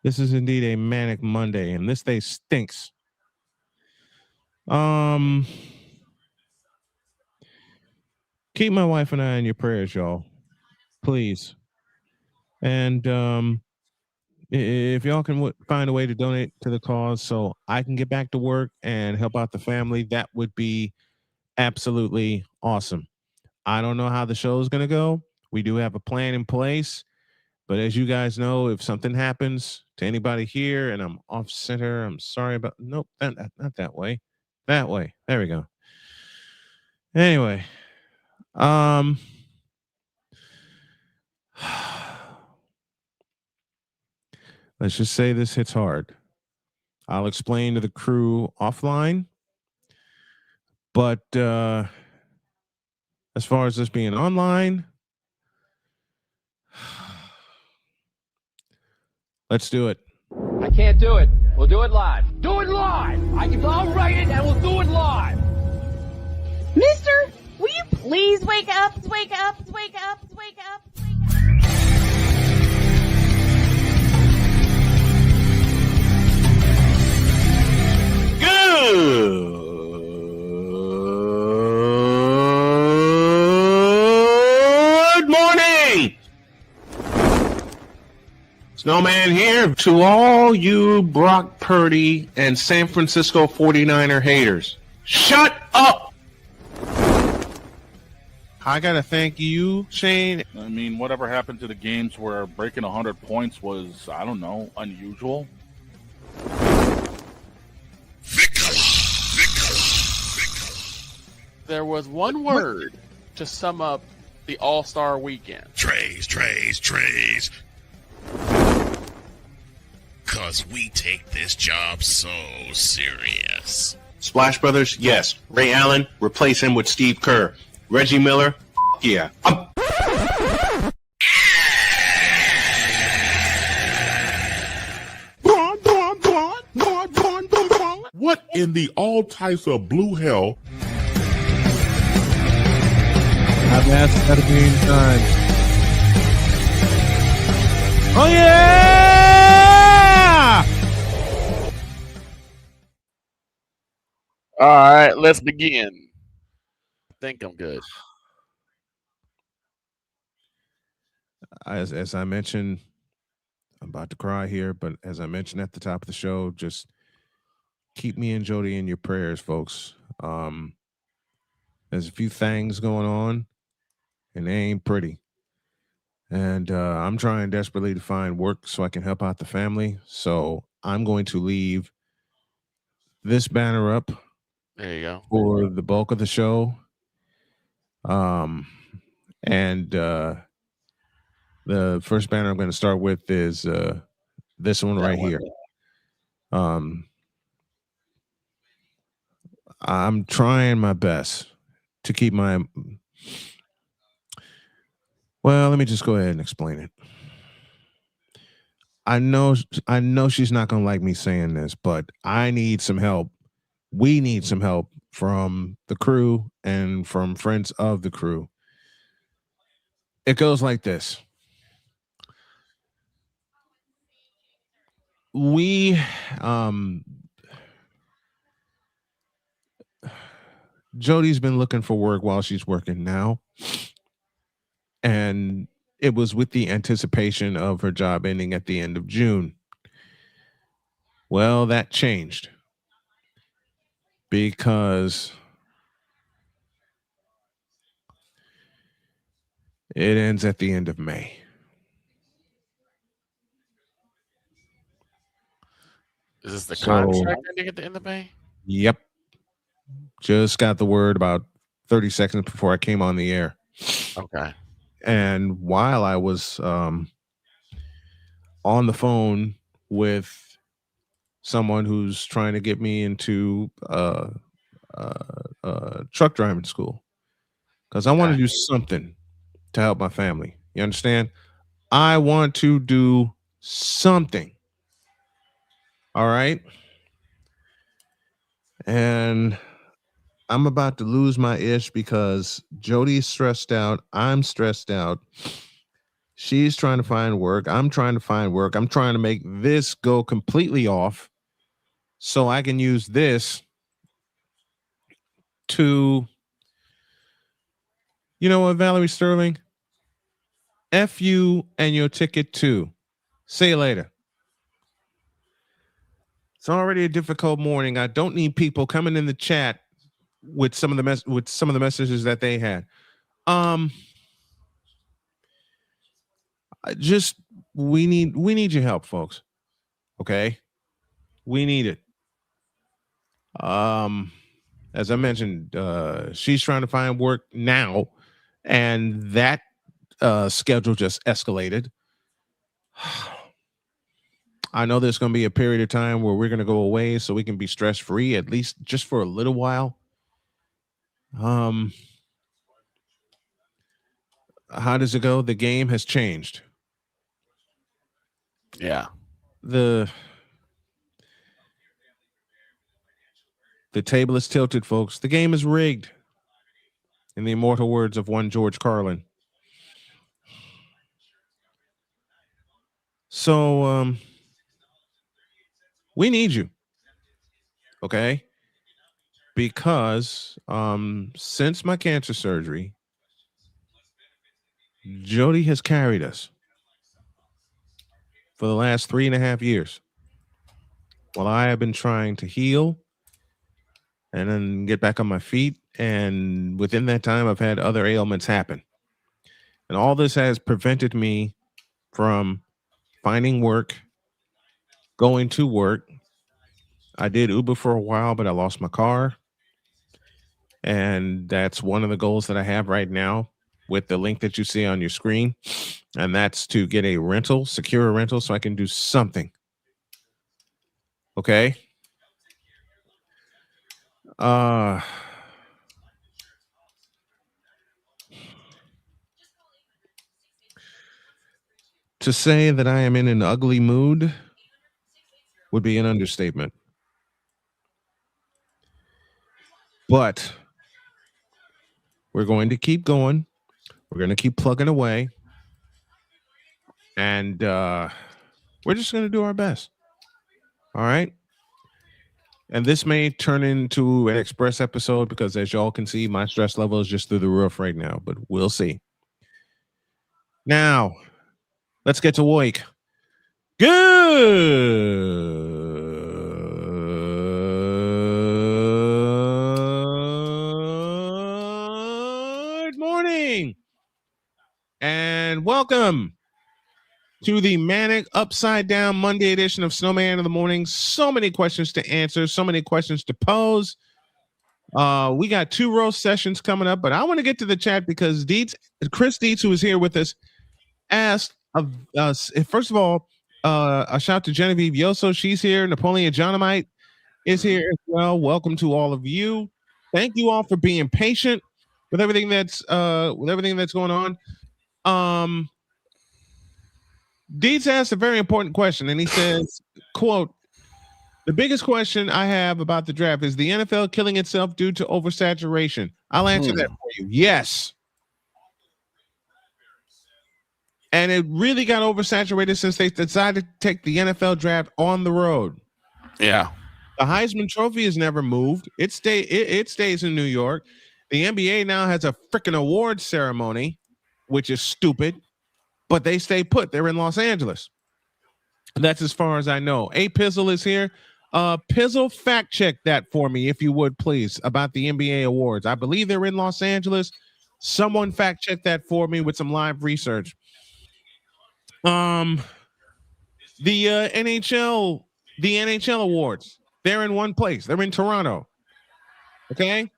This is indeed a manic Monday, and this day stinks. Keep my wife and I in your prayers, y'all. Please. And if y'all can find a way to donate to the cause so I can get back to work and help out the family, that would be absolutely awesome. I don't know how the show is going to go. We do have a plan in place. But as you guys know, if something happens to anybody here and I'm off center, I'm sorry about. Nope, not that way. That way. There we go. Anyway, let's just say this hits hard. I'll explain to the crew offline. But as far as this being online, let's do it. I can't do it. We'll do it live. Do it live. I'll write it and we'll do it live. Mister, will you please wake up? Wake up, wake up, wake up, wake up. Good morning. Snowman here to all you Brock Purdy and San Francisco 49er haters. Shut up! I gotta thank you, Shane. I mean, whatever happened to the games where breaking 100 points was, I don't know, unusual? There was one word to sum up the All-Star weekend. Trays. Cause we take this job so serious. Splash Brothers, yes. Ray Allen, replace him with Steve Kerr. Reggie Miller, yeah. What in the all types of blue hell? I've asked that a million times. Oh yeah! All right, let's begin. I think I'm good. As I mentioned, I'm about to cry here, but as I mentioned at the top of the show, just keep me and Jody in your prayers, folks. There's a few things going on, and they ain't pretty. And I'm trying desperately to find work so I can help out the family. So I'm going to leave this banner up. There you go. For the bulk of the show. And the first banner I'm going to start with is this one right here. I'm trying my best to keep my... Well, let me just go ahead and explain it. I know she's not going to like me saying this, but I need some help. We need some help from the crew and from friends of the crew. It goes like this. Jody's been looking for work while she's working now. And it was with the anticipation of her job ending at the end of June. Well, that changed. Because it ends at the end of May. Is this the contract ending at the end of May? Yep. Just got the word about 30 seconds before I came on the air. Okay. And while I was on the phone with someone who's trying to get me into truck driving school, because I want to do something to help my family. You understand? I want to do something. All right. And I'm about to lose my ish because Jody's stressed out. I'm stressed out. She's trying to find work. I'm trying to find work. I'm trying to make this go completely off so I can use this to, you know what, Valerie Sterling? F you and your ticket too. See you later. It's already a difficult morning. I don't need people coming in the chat with some of the messages that they had. Just we need your help, folks. Okay? We need it. As I mentioned, she's trying to find work now, and that schedule just escalated. I know there's going to be a period of time where we're going to go away so we can be stress free, at least just for a little while. How does it go? The game has changed. Yeah. The table is tilted, folks. The game is rigged. In the immortal words of one George Carlin. So we need you. Okay? Because since my cancer surgery, Jody has carried us for the last 3.5 years while I have been trying to heal and then get back on my feet. And within that time, I've had other ailments happen. And all this has prevented me from finding work, going to work. I did Uber for a while, but I lost my car. And that's one of the goals that I have right now with the link that you see on your screen. And that's to get a rental, secure a rental, so I can do something. Okay. To say that I am in an ugly mood would be an understatement. But we're going to keep going. We're going to keep plugging away. And we're just going to do our best. All right. And this may turn into an express episode because, as y'all can see, my stress level is just through the roof right now. But we'll see. Now, let's get to work. Good morning and welcome to the Manic Upside Down Monday edition of Snowman in the Morning. So many questions to answer, so many questions to pose. We got 2 roast sessions coming up, but I want to get to the chat because Chris Dietz, who is here with us, asked of us. First of all, a shout to Genevieve Yoso. She's here. Napoleon Johnamite is here as well. Welcome to all of you. Thank you all for being patient with everything that's going on. Dietz asked a very important question, and he says, quote, "The biggest question I have about the draft is the NFL killing itself due to oversaturation." I'll answer that for you. Yes. And it really got oversaturated since they decided to take the NFL draft on the road. Yeah. The Heisman Trophy has never moved. It stays in New York. The NBA now has a freaking awards ceremony, which is stupid, but they stay put. They're in Los Angeles. That's as far as I know. A Pizzle is here. Pizzle, fact check that for me, if you would, please, about the NBA awards. I believe they're in Los Angeles. Someone fact check that for me with some live research. The NHL awards, they're in one place. They're in Toronto. Okay.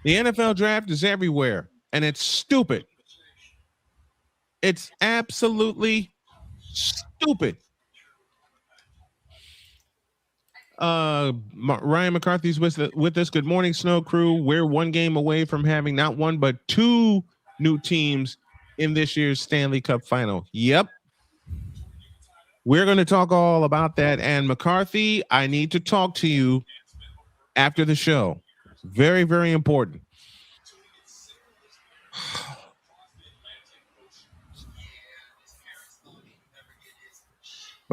The NFL draft is everywhere, and it's stupid. It's absolutely stupid. Ryan McCarthy's with us. Good morning, Snow Crew. We're 1 game away from having not 1 but 2 new teams in this year's Stanley Cup final. Yep. We're going to talk all about that. And McCarthy, I need to talk to you after the show. Very, very important.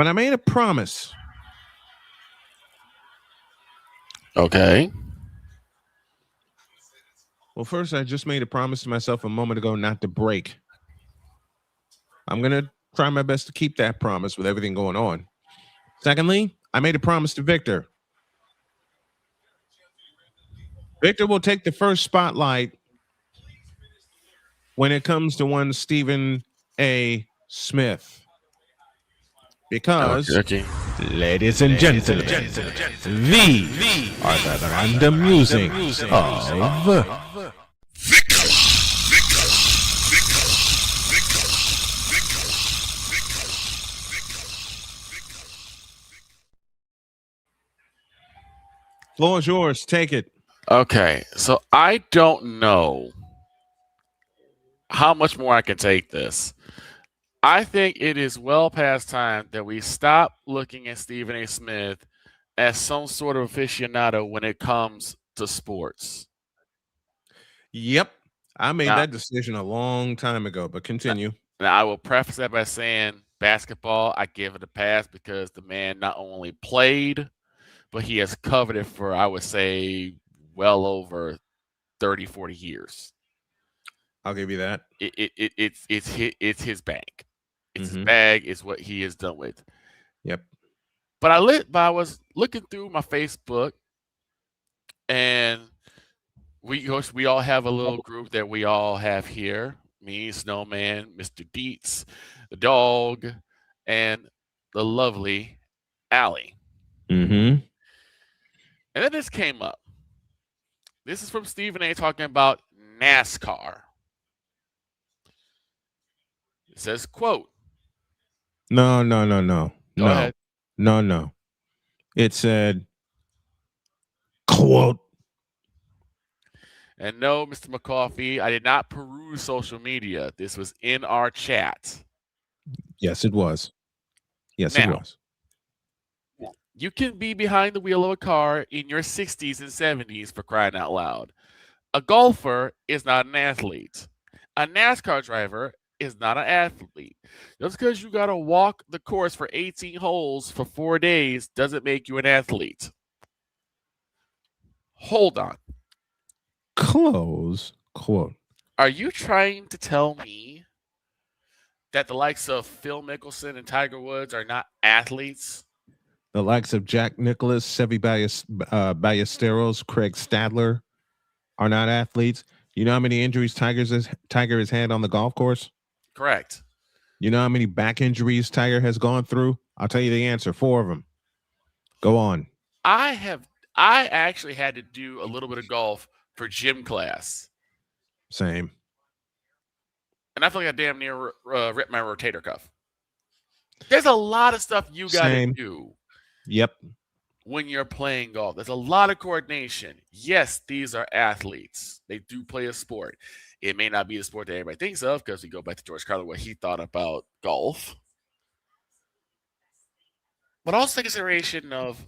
But I made a promise. Okay. Well, first, I just made a promise to myself a moment ago not to break. I'm going to try my best to keep that promise with everything going on. Secondly, I made a promise to Victor. Victor will take the first spotlight when it comes to one Stephen A. Smith. Because, ladies and gentlemen, these are the random musings of Floor is yours. Take it. Okay, so I don't know how much more I can take this. I think it is well past time that we stop looking at Stephen A. Smith as some sort of aficionado when it comes to sports. Yep. I made Now- that decision a long time ago, but continue. Now, I will preface that by saying basketball, I give it a pass because the man not only played, but he has covered it for, I would say, well over 30, 40 years. I'll give you that. It's his bank. It's his Mhm. bag. It's what he has done with. Yep. But I was looking through my Facebook, and we all have a little group that we all have here. Me, Snowman, Mr. Dietz, the dog, and the lovely Allie. Mm-hmm. And then this came up. This is from Stephen A. talking about NASCAR. It says, quote. No. Go ahead. No. It said, quote. And no, Mr. McCoffey, I did not peruse social media. This was in our chat. Yes, it was. Yes, it Now, was. You can be behind the wheel of a car in your 60s and 70s, for crying out loud. A golfer is not an athlete. A NASCAR driver is not an athlete. Just because you got to walk the course for 18 holes for 4 days doesn't make you an athlete. Hold on. Close quote. Are you trying to tell me that the likes of Phil Mickelson and Tiger Woods are not athletes? The likes of Jack Nicklaus, Seve Ballesteros, Craig Stadler are not athletes. You know how many injuries Tiger has had on the golf course? Correct. You know how many back injuries Tiger has gone through? I'll tell you the answer. 4 of them. Go on. I actually had to do a little bit of golf for gym class. Same. And I feel like I damn near ripped my rotator cuff. There's a lot of stuff you got to do. Yep. When you're playing golf. There's a lot of coordination. Yes, these are athletes. They do play a sport. It may not be the sport that everybody thinks of, because we go back to George Carlin, what he thought about golf. But also the consideration of,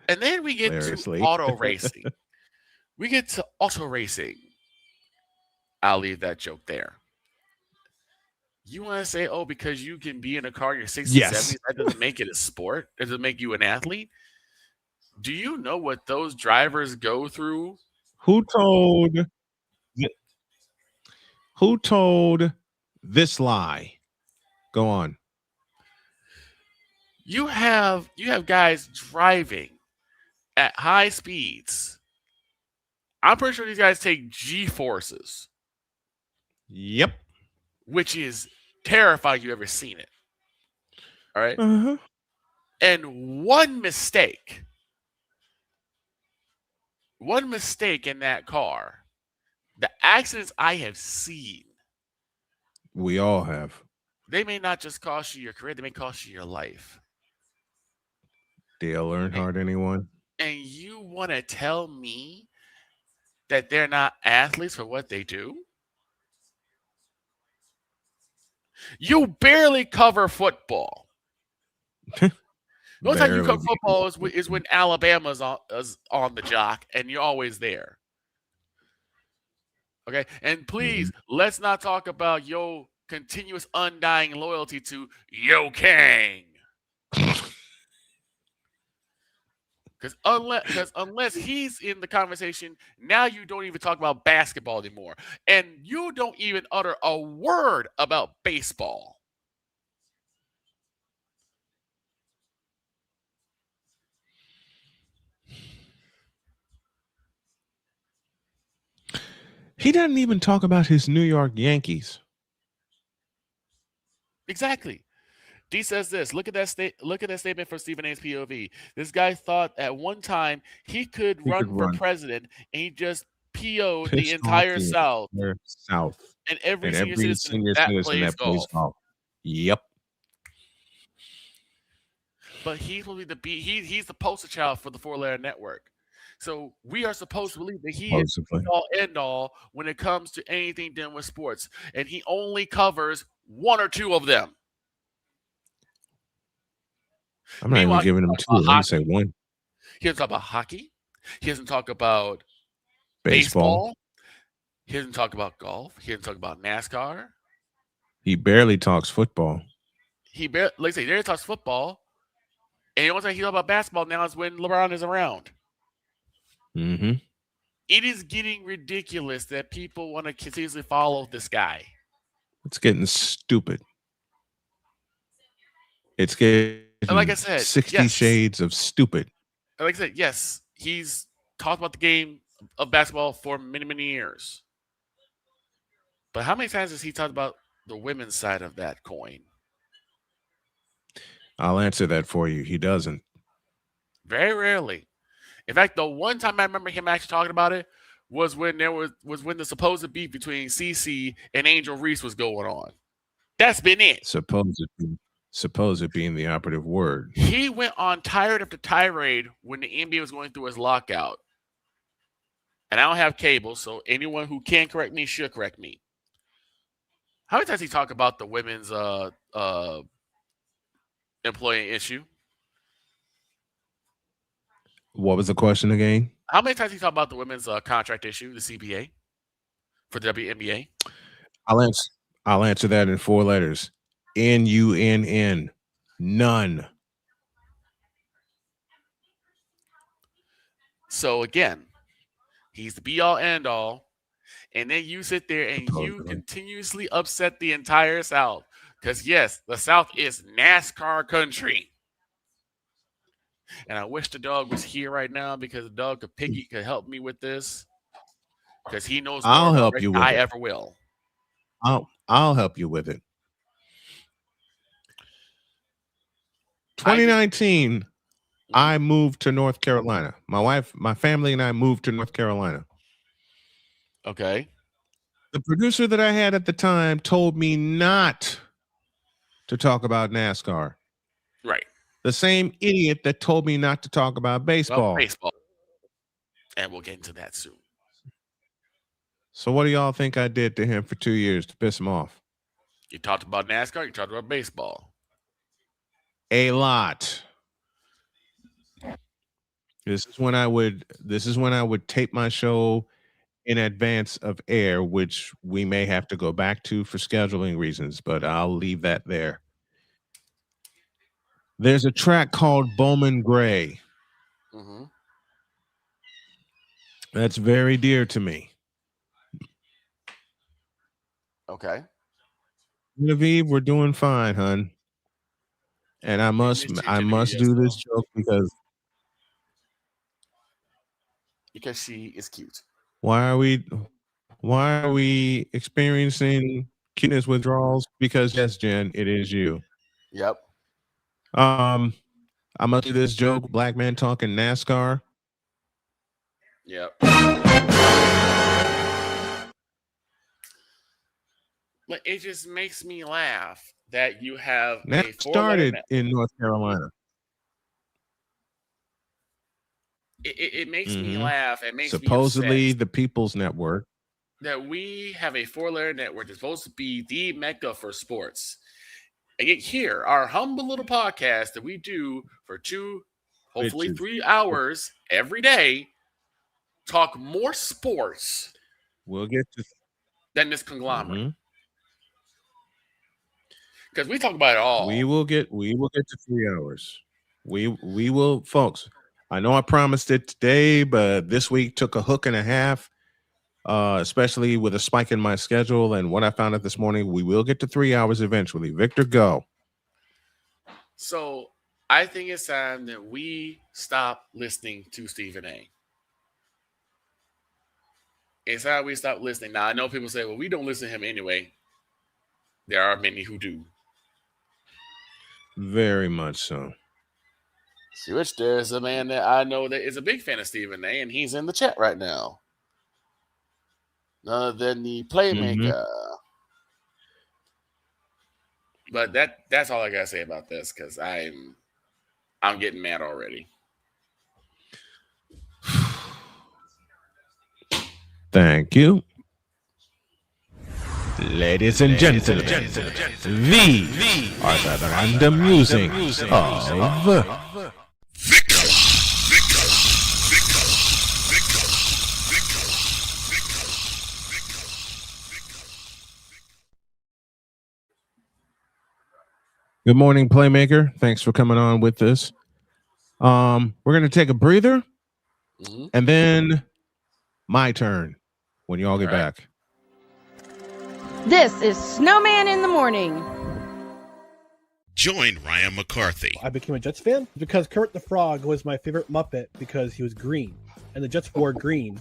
and then we get to auto racing. We get to auto racing. I'll leave that joke there. You want to say, oh, because you can be in a car in your 60s, Yes. 70s, that doesn't make it a sport? Does it make you an athlete? Do you know what those drivers go through? Who told this lie? Go on. You have guys driving at high speeds. I'm pretty sure these guys take G-forces. Yep. Which is terrifying. You ever seen it? All right. Uh-huh. And one mistake in that car, the accidents I have seen, We all have. they may not just cost you your career, they may cost you your life. Dale Earnhardt, anyone? And you want to tell me that they're not athletes for what they do? You barely cover football. The only time you cover football is when Alabama's on the jock, and you're always there. Okay? And please, let's not talk about your continuous undying loyalty to Yo Kang. Because unless he's in the conversation, now you don't even talk about basketball anymore. And you don't even utter a word about baseball. He doesn't even talk about his New York Yankees. Exactly. D says this. Look at that statement from Stephen A's POV. This guy thought at one time he could run for president, and he just PO'd the entire South. And every senior citizen that plays golf. Yep. But he's the poster child for the 4-letter network. So we are supposed to believe that he is the all end all when it comes to anything done with sports, and he only covers one or two of them. I'm not even giving him two. I'm going to say one. He doesn't talk about hockey. He doesn't talk about baseball. He doesn't talk about golf. He doesn't talk about NASCAR. He barely talks football. He barely talks football. And the only time he talks about basketball now is when LeBron is around. Mm-hmm. It is getting ridiculous that people want to continuously follow this guy. It's getting stupid. It's getting, like I said, 60 shades of stupid. Like I said, yes, he's talked about the game of basketball for many, many years. But how many times has he talked about the women's side of that coin? I'll answer that for you. He doesn't. Very rarely. In fact, the one time I remember him actually talking about it was when the supposed beef between CeCe and Angel Reese was going on. That's been it. Supposed being the operative word. He went on tirade after tirade when the NBA was going through his lockout. And I don't have cable, so anyone who can correct me should correct me. How many times he talk about the women's employee issue? What was the question again? How many times he talk about the women's contract issue, the CBA, for the WNBA? I'll answer that in 4 letters. NUNN. None. So again, he's the be all end all, and then you sit there and you continuously upset the entire South. Because yes, the South is NASCAR country. And I wish the dog was here right now because the dog could help me with this. Because he knows more I'll help you with I it. ever will. I'll help you with it. 2019, I moved to North Carolina. My wife, my family, and I moved to North Carolina. Okay. The producer that I had at the time told me not to talk about NASCAR. Right. The same idiot that told me not to talk about baseball. And we'll get into that soon. So what do y'all think I did to him for 2 years to piss him off? You talked about NASCAR, you talked about baseball. A lot. This is when I would tape my show in advance of air, which we may have to go back to for scheduling reasons, but I'll leave that there. There's a track called Bowman Gray. Mm-hmm. That's very dear to me. Okay. Genevieve, we're doing fine, hun. And I must do this joke because she is cute. Why are we experiencing cuteness withdrawals? Because yes, Jen, it is you. Yep. I'm gonna do this joke. Black man talking NASCAR. Yep. But it just makes me laugh that you have that started in North Carolina. It makes me laugh. It makes supposedly me upset the People's Network that we have a 4-letter network that's supposed to be the mecca for sports. And yet here, our humble little podcast that we do for 2, hopefully 3 hours every day, talk more sports. We'll get to than this conglomerate. Because we talk about it all. We will get to 3 hours. We will, folks. I know I promised it today, but this week took a hook and a half, especially with a spike in my schedule and what I found out this morning. We will get to 3 hours eventually. Victor, go. So I think it's time that we stop listening to Stephen A. It's time we stop listening. Now, I know people say, well, we don't listen to him anyway. There are many who do. Very much so. See, which there's a man that I know that is a big fan of Stephen A, and he's in the chat right now. None other than the Playmaker. But that's all I gotta say about this, because I'm getting mad already. Thank you. Ladies and gentlemen, these are the random musings of Good morning, Playmaker. Thanks for coming on with us. We're going to take a breather, and then my turn when you all get back. This is Snowman in the Morning. Join Ryan McCarthy. I became a Jets fan because Kermit the Frog was my favorite Muppet because he was green, and the Jets wore green.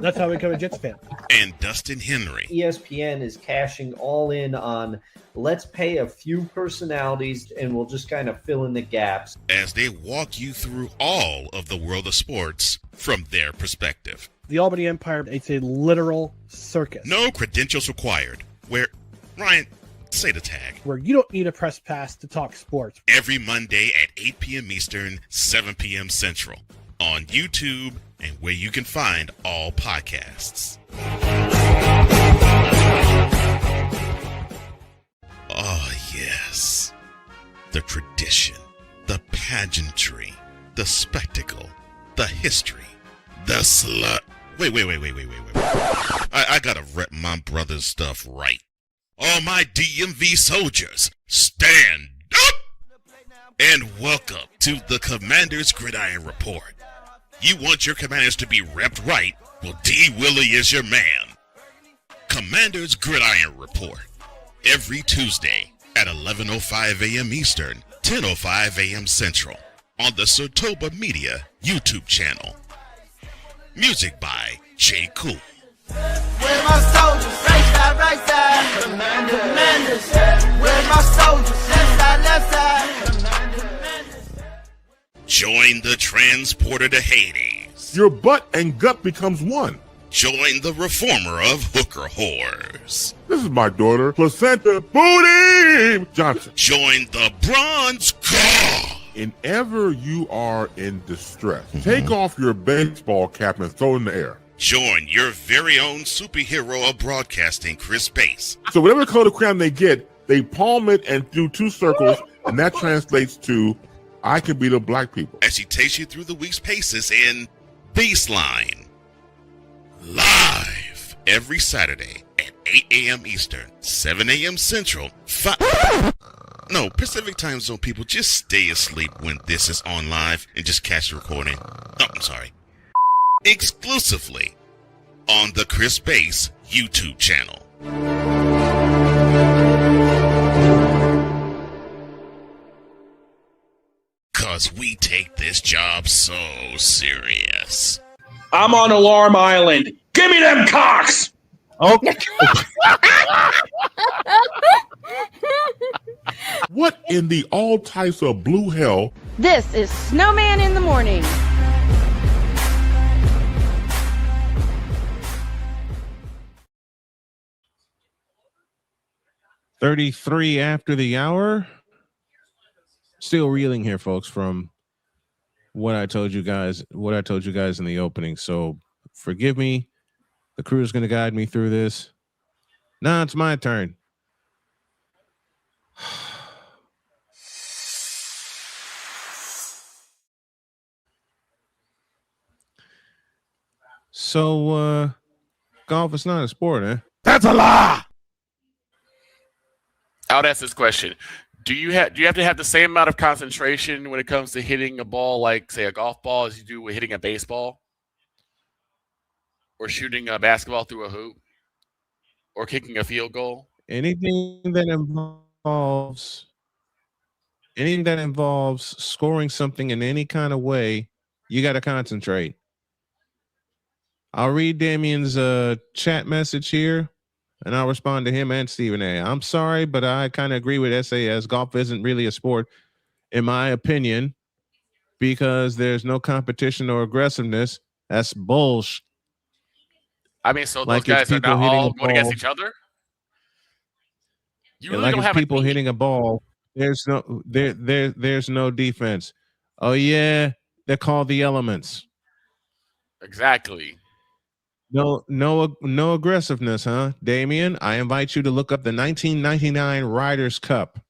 That's how I became a Jets fan. And Dustin Henry. ESPN is cashing all in on let's pay a few personalities and we'll just kind of fill in the gaps. As they walk you through all of the world of sports from their perspective. The Albany Empire, it's a literal circus. No credentials required. Where, Ryan, say the tag. Where you don't need a press pass to talk sports. Every Monday at 8 p.m. Eastern, 7 p.m. Central. On YouTube and where you can find all podcasts. Oh, yes. The tradition, the pageantry, the spectacle, the history, the slut. Wait. I gotta rep my brother's stuff right. All my DMV soldiers, stand up! And welcome to the Commander's Gridiron Report. You want your commanders to be repped right? Well, D. Willie is your man. Commander's Gridiron Report. Every Tuesday at 11:05 a.m. Eastern, 10:05 a.m. Central. On the Sotoba Media YouTube channel. Music by J. Cool. Where my soldiers? Right side. Commanders. Where my soldiers? Left side. Join the transporter to Hades. Your butt and gut becomes one. Join the reformer of hooker whores. This is my daughter, Placenta Booty Johnson. Join the bronze car. Whenever you are in distress, take off your baseball cap and throw it in the air. Join your very own superhero of broadcasting, Chris Bass. So whatever color crayon they get, they palm it and do 2 circles, and that translates to I can be the black people. As he takes you through the week's paces in Baseline. Live every Saturday at 8 a.m. Eastern, 7 a.m. Central, Pacific Time Zone people, just stay asleep when this is on live and just catch the recording. Oh, I'm sorry. Exclusively on the Chris Bass YouTube channel. Cause we take this job so serious. I'm on Alarm Island. Give me them cocks! Okay. What in the all types of blue hell? This is Snowman in the Morning. $33 after the hour. Still reeling here, folks, from what I told you guys in the opening. So forgive me. The crew is going to guide me through this. Now it's my turn. So golf is not a sport, eh? That's a lie. I'll ask this question: Do you have to have the same amount of concentration when it comes to hitting a ball, like say a golf ball, as you do with hitting a baseball, or shooting a basketball through a hoop, or kicking a field goal? Anything that involves scoring something in any kind of way, you got to concentrate. I'll read Damien's chat message here, and I'll respond to him and Stephen A. I'm sorry, but I kind of agree with SAS. Golf isn't really a sport, in my opinion, because there's no competition or aggressiveness. That's bullshit. I mean, so Like those guys are not all going against each other? You really don't have people a team. hitting a ball. There's no defense. Oh yeah, they're called the elements. Exactly. No aggressiveness, huh, Damien? I invite you to look up the 1999 Riders Cup.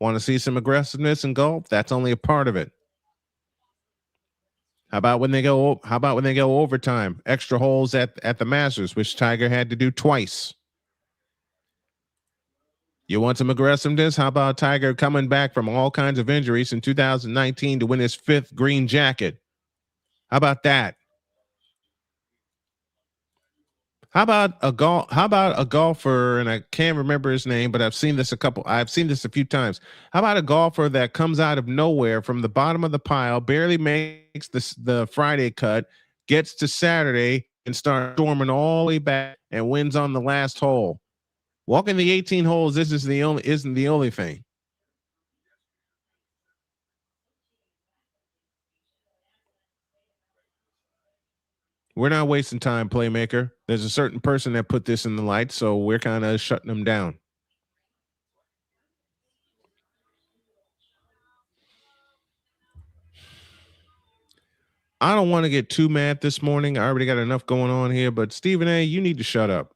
Want to see some aggressiveness in golf? That's only a part of it. How about when they go overtime, extra holes at the Masters, which Tiger had to do twice? You want some aggressiveness? How about Tiger coming back from all kinds of injuries in 2019 to win his 5th green jacket? How about that? How about a golfer, and I can't remember his name, but I've seen this a few times. How about a golfer that comes out of nowhere from the bottom of the pile, barely makes the Friday cut, gets to Saturday and starts storming all the way back and wins on the last hole? Walking the 18 holes isn't the only thing. We're not wasting time, Playmaker. There's a certain person that put this in the light, so we're kind of shutting them down. I don't want to get too mad this morning. I already got enough going on here, but Stephen A., you need to shut up.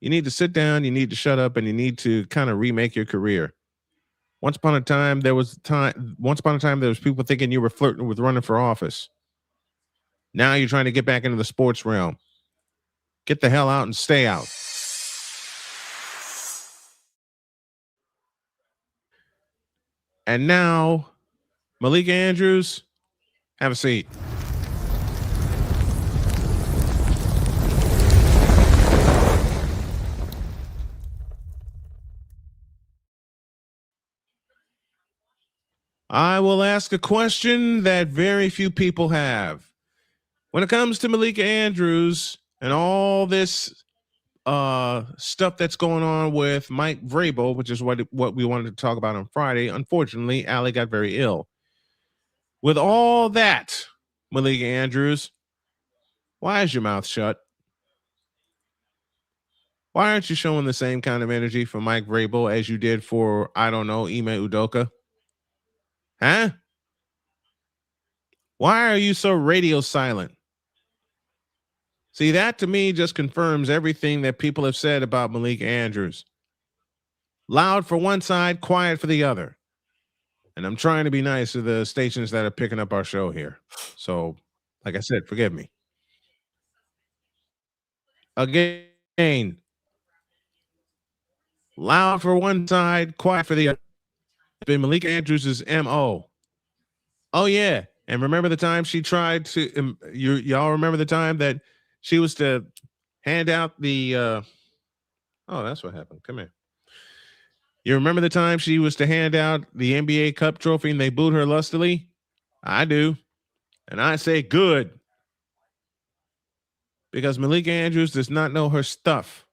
You need to sit down, you need to shut up, and you need to kind of remake your career. Once upon a time, there was people thinking you were flirting with running for office. Now you're trying to get back into the sports realm. Get the hell out and stay out. And now, Malika Andrews, have a seat. I will ask a question that very few people have. When it comes to Malika Andrews and all this stuff that's going on with Mike Vrabel, which is what we wanted to talk about on Friday. Unfortunately, Allie got very ill. With all that, Malika Andrews, why is your mouth shut? Why aren't you showing the same kind of energy for Mike Vrabel as you did for, I don't know, Ime Udoka? Huh? Why are you so radio silent? See, that to me just confirms everything that people have said about Malika Andrews. Loud for one side, quiet for the other. And I'm trying to be nice to the stations that are picking up our show here. So, like I said, forgive me. Again, loud for one side, quiet for the other. It's been Malika Andrews' MO. Oh, yeah. And remember the time she tried to, y'all remember the time that she was to hand out the, oh, that's what happened. Come here. You remember the time she was to hand out the NBA Cup trophy and they booed her lustily? I do. And I say good. Because Malika Andrews does not know her stuff.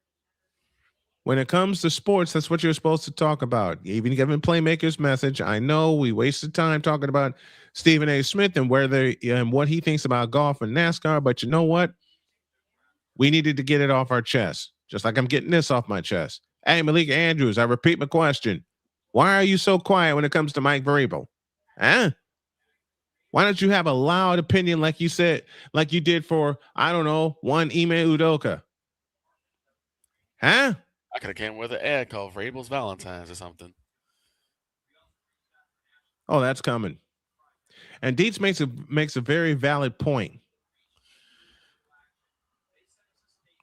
When it comes to sports, that's what you're supposed to talk about. Even given Playmaker's message, I know we wasted time talking about Stephen A. Smith and what he thinks about golf and NASCAR, but you know what? We needed to get it off our chest, just like I'm getting this off my chest. Hey, Malika Andrews, I repeat my question. Why are you so quiet when it comes to Mike Vrabel? Huh? Why don't you have a loud opinion like you said, like you did for, I don't know, one Ime Udoka? Huh? I could have came with an ad called Vrabel's Valentine's or something. Oh, that's coming. And Dietz makes a very valid point.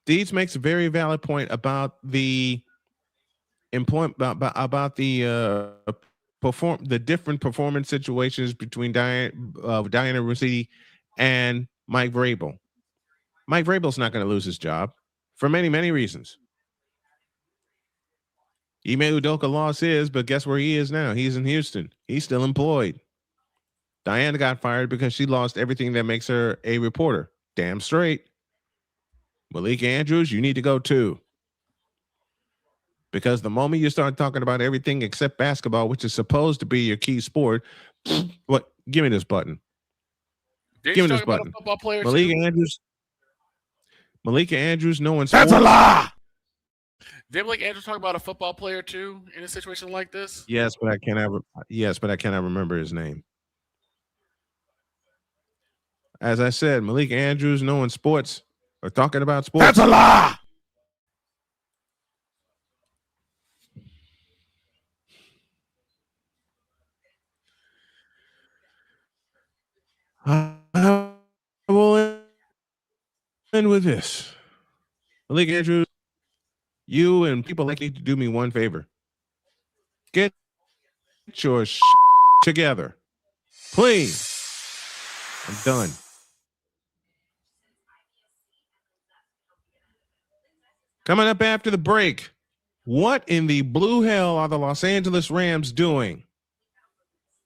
Dietz makes a very valid point about the about the different performance situations between Diana Rossetti and Mike Vrabel. Mike Vrabel's not going to lose his job for many, many reasons. Ime Udoka lost his, but guess where he is now? He's in Houston. He's still employed. Diana got fired because she lost everything that makes her a reporter. Damn straight. Malik Andrews, you need to go too. Because the moment you start talking about everything except basketball, which is supposed to be your key sport, what? Give me this button. Give me this button. Malik Andrews, no one's. That's a lie. Did Malik Andrews talk about a football player too in a situation like this? Yes, but I cannot remember his name. As I said, Malik Andrews, knowing sports or talking about sports. That's a lie. I will end with this. Malik Andrews, you and people like you to do me one favor. Get your together. Please. I'm done. Coming up after the break, what in the blue hell are the Los Angeles Rams doing?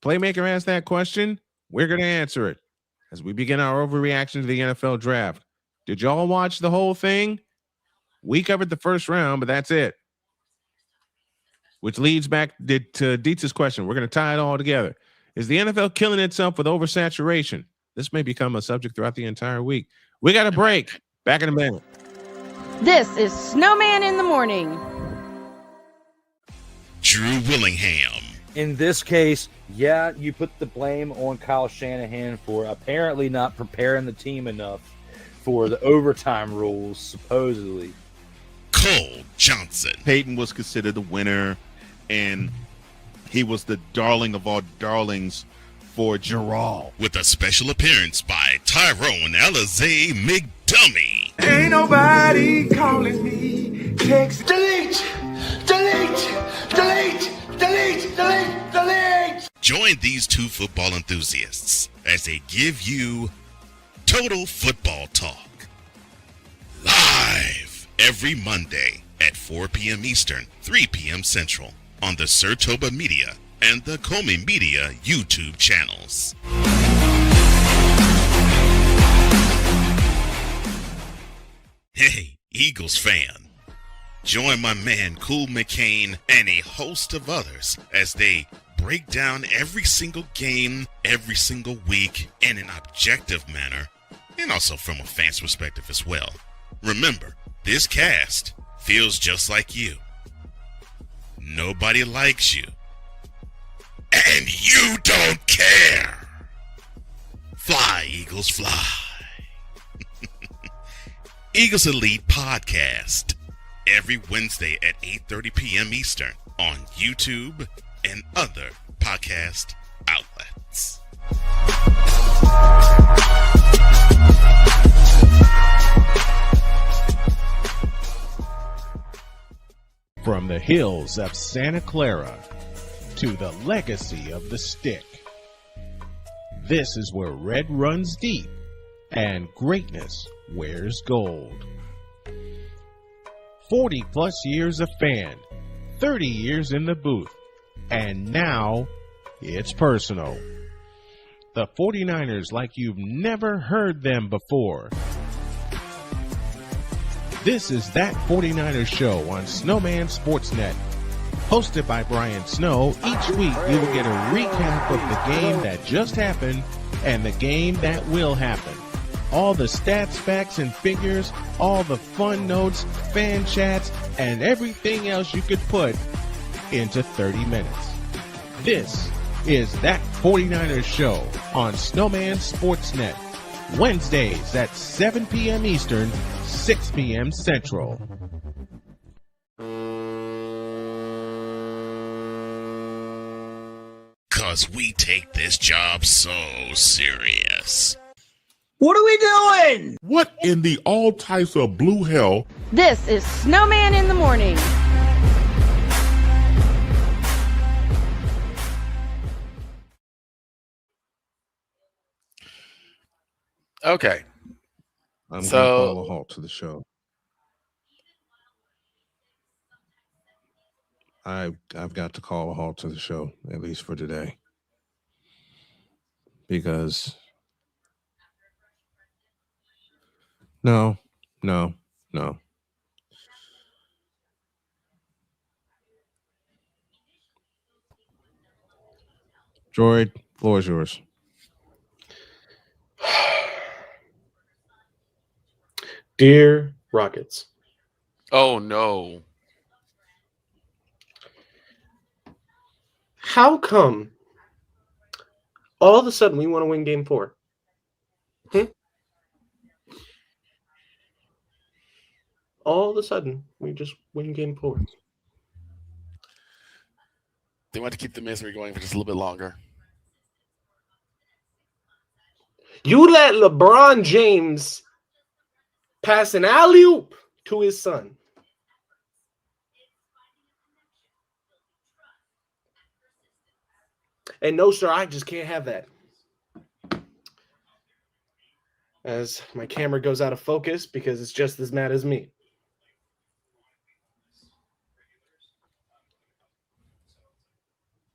Playmaker asked that question. We're going to answer it as we begin our overreaction to the NFL draft. Did y'all watch the whole thing? We covered the first round, but that's it. Which leads back to Dietz's question. We're going to tie it all together. Is the NFL killing itself with oversaturation? This may become a subject throughout the entire week. We got a break. Back in a minute. This is Snowman in the Morning. Drew Willingham. In this case, yeah, you put the blame on Kyle Shanahan for apparently not preparing the team enough for the overtime rules, supposedly. Cole Johnson. Peyton was considered the winner, and he was the darling of all darlings for Gerald. With a special appearance by Tyrone Alizé McDummy. Ain't nobody calling me. Text delete, delete, delete, delete, delete, delete. Join these two football enthusiasts as they give you Total Football Talk. Live every Monday at 4 p.m. Eastern, 3 p.m. Central on the Sertoba Media and the Comey Media YouTube channels. Hey, Eagles fan. Join my man Cool McCain and a host of others as they break down every single game, every single week in an objective manner, and also from a fan's perspective as well. Remember, this cast feels just like you. Nobody likes you. And you don't care. Fly, Eagles, fly. Eagles Elite Podcast. Every Wednesday at 8:30 p.m. Eastern on YouTube and other podcast outlets. From the hills of Santa Clara to the legacy of the stick, this is where red runs deep and greatness wears gold. 40 plus years of fan, 30 years in the booth, and now it's personal. The 49ers like you've never heard them before. This is That 49ers Show on Snowman Sportsnet. Hosted by Brian Snow, each week you will get a recap of the game that just happened and the game that will happen. All the stats, facts, and figures, all the fun notes, fan chats, and everything else you could put into 30 minutes. This is That 49ers Show on Snowman Sportsnet. Wednesdays at 7 p.m. Eastern, 6 p.m. Central. Cause we take this job so serious. What are we doing? What in the all types of blue hell? This is Snowman in the Morning. Okay. I'm So- going to call a halt to the show. I've got to call a halt to the show, at least for today. Because no. Droid, floor is yours. Dear Rockets. Oh no. How come all of a sudden we want to win game 4? All of a sudden we just win game 4. They want to keep the misery going for just a little bit longer. You let LeBron James pass an alley-oop to his son. And no, sir, I just can't have that. As my camera goes out of focus because it's just as mad as me.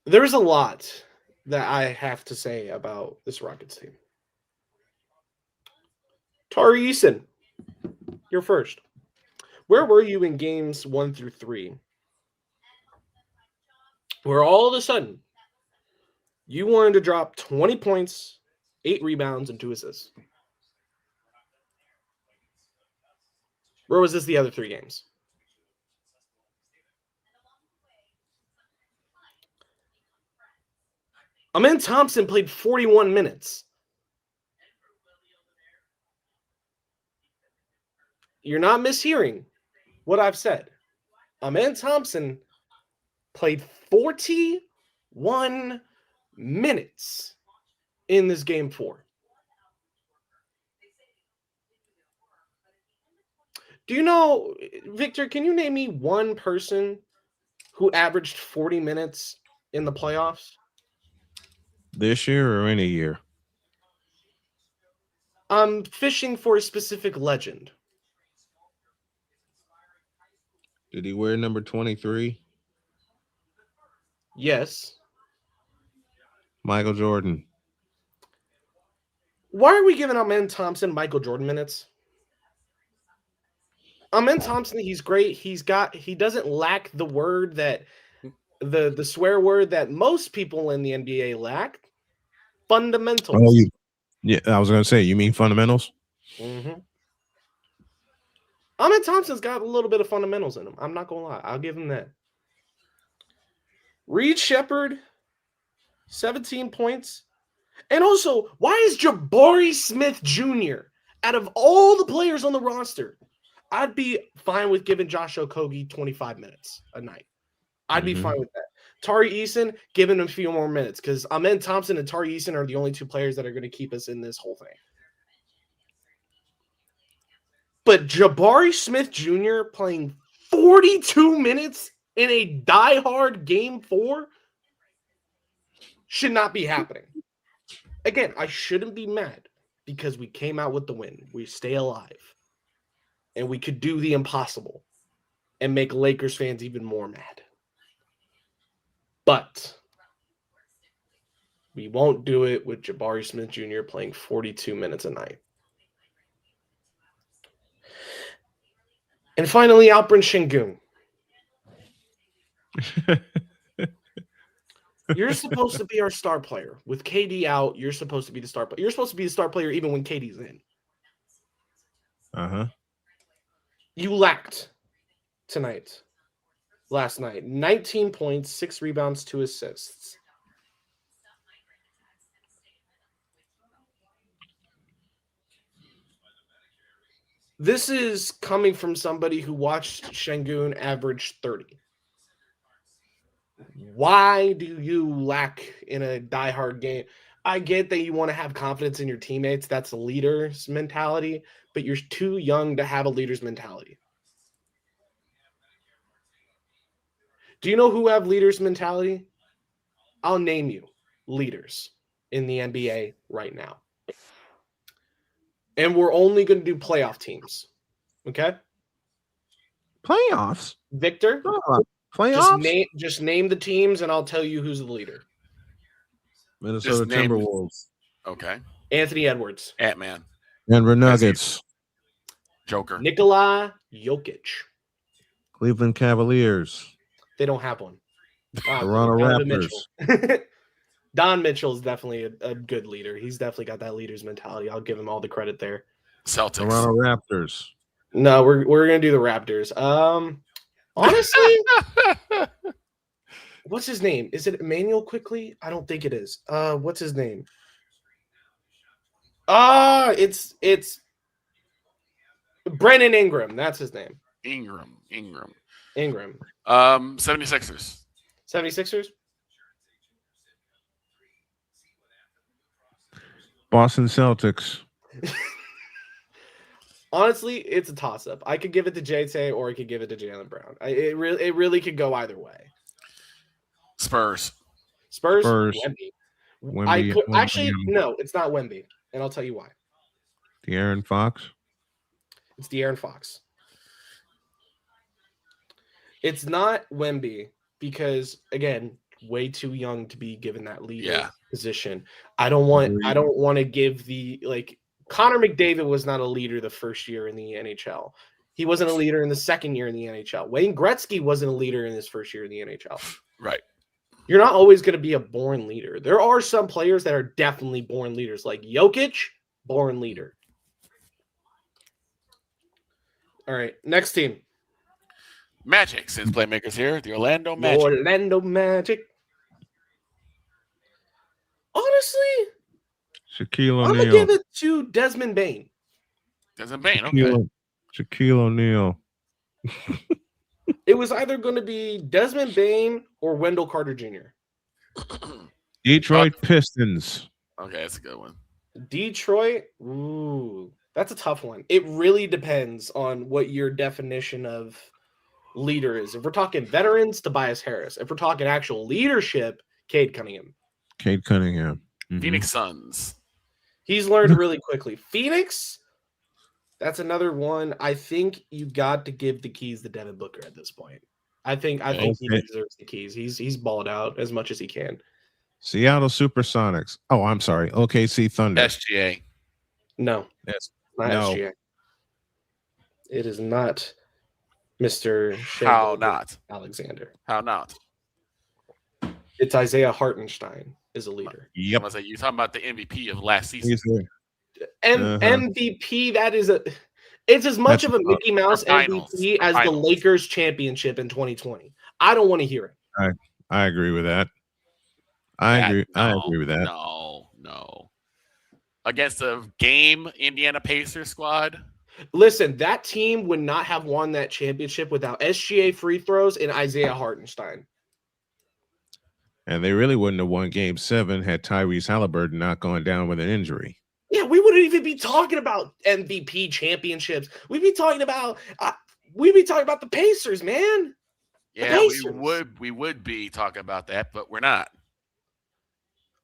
There's a lot that I have to say about this Rockets team. Tari Eason, you're first. Where were you in games 1 through 3? Where all of a sudden you wanted to drop 20 points, 8 rebounds, and 2 assists. Where was this the other 3 games? Amen Thompson played 41 minutes. You're not mishearing what I've said. Amen Thompson played 41 minutes in this game 4. Do you know, Victor, can you name me one person who averaged 40 minutes in the playoffs? This year or any year? I'm fishing for a specific legend. Did he wear number 23? Yes. Michael Jordan. Why are we giving Amen Thompson Michael Jordan minutes? Amen Thompson, he's great. He doesn't lack the word that the swear word that most people in the NBA lack. Fundamentals. Oh, yeah, I was going to say, you mean fundamentals? Mm-hmm. Amen Thompson's got a little bit of fundamentals in him. I'm not going to lie. I'll give him that. Reed Shepherd, 17 points. And also, why is Jabari Smith Jr., out of all the players on the roster, I'd be fine with giving Josh Okogie 25 minutes a night. I'd be fine with that. Tari Eason, giving him a few more minutes because Amen Thompson and Tari Eason are the only 2 players that are going to keep us in this whole thing. But Jabari Smith Jr. playing 42 minutes in a diehard game 4 should not be happening. Again, I shouldn't be mad because we came out with the win. We stay alive. And we could do the impossible and make Lakers fans even more mad. But we won't do it with Jabari Smith Jr. playing 42 minutes a night. And finally, Alperen Şengün. You're supposed to be our star player. With KD out, you're supposed to be the star player. You're supposed to be the star player even when KD's in. Uh-huh. You lacked last night. 19 points, 6 rebounds, 2 assists. This is coming from somebody who watched Şengün average 30. Why do you lack in a diehard game? I get that you want to have confidence in your teammates. That's a leader's mentality, but you're too young to have a leader's mentality. Do you know who have leader's mentality? I'll name you leaders in the NBA right now. And we're only going to do playoff teams. Okay? Playoffs? Victor, Playoffs? just name the teams and I'll tell you who's the leader. Minnesota Timberwolves. Okay. Anthony Edwards. Ant-Man. Denver Nuggets. Joker. Nikola Jokic. Cleveland Cavaliers. They don't have one. Toronto Donovan Raptors. Mitchell. Don Mitchell is definitely a good leader. He's definitely got that leader's mentality. I'll give him all the credit there. Celtics. Toronto Raptors. No, we're gonna do the Raptors. Honestly, what's his name? Is it Emmanuel Quickly? I don't think it is. What's his name? It's Brennan Ingram. That's his name. Ingram. 76ers. 76ers? Boston Celtics. Honestly, it's a toss-up. I could give it to JT or I could give it to Jaylen Brown. It really could go either way. Spurs. Wemby. Wemby. Actually, no, it's not Wemby, and I'll tell you why. De'Aaron Fox. It's De'Aaron Fox. It's not Wemby because, again, way too young to be given that leader position. I don't want to give Connor McDavid was not a leader the first year in the NHL. He wasn't a leader in the second year in the NHL. Wayne Gretzky wasn't a leader in his first year in the NHL. Right. You're not always going to be a born leader. There are some players that are definitely born leaders, like Jokic, born leader. All right, next team. Magic, since playmakers here, the Orlando Magic. Orlando Magic. Honestly, Shaquille I'm O'Neal. going to give it to Desmond Bain. Okay. Shaquille O'Neal. It was either going to be Desmond Bain or Wendell Carter Jr. Detroit Pistons. Okay, that's a good one. Detroit, ooh, that's a tough one. It really depends on what your definition of leader is. If we're talking veterans, Tobias Harris. If we're talking actual leadership, Cade Cunningham. Mm-hmm. Phoenix Suns. He's learned really quickly. Phoenix, that's another one. I think you got to give the keys to Devin Booker at this point. I think he deserves the keys. He's balled out as much as he can. Seattle Supersonics. Oh, I'm sorry. OKC Thunder. SGA. No. Not SGA. It is not Mr. How not? Alexander. How not? It's Isaiah Hartenstein is a leader. Yep. You're talking about the MVP of last season. MVP, it's as much of a Mickey Mouse MVP as the Lakers championship in 2020. I don't want to hear it. I agree with that. I agree with that. No. Against the game Indiana Pacers squad. Listen, that team would not have won that championship without SGA free throws and Isaiah Hartenstein. And they really wouldn't have won Game 7 had Tyrese Halliburton not gone down with an injury. Yeah, we wouldn't even be talking about MVP championships. We'd be talking about the Pacers, man. Yeah, we would be talking about that, but we're not.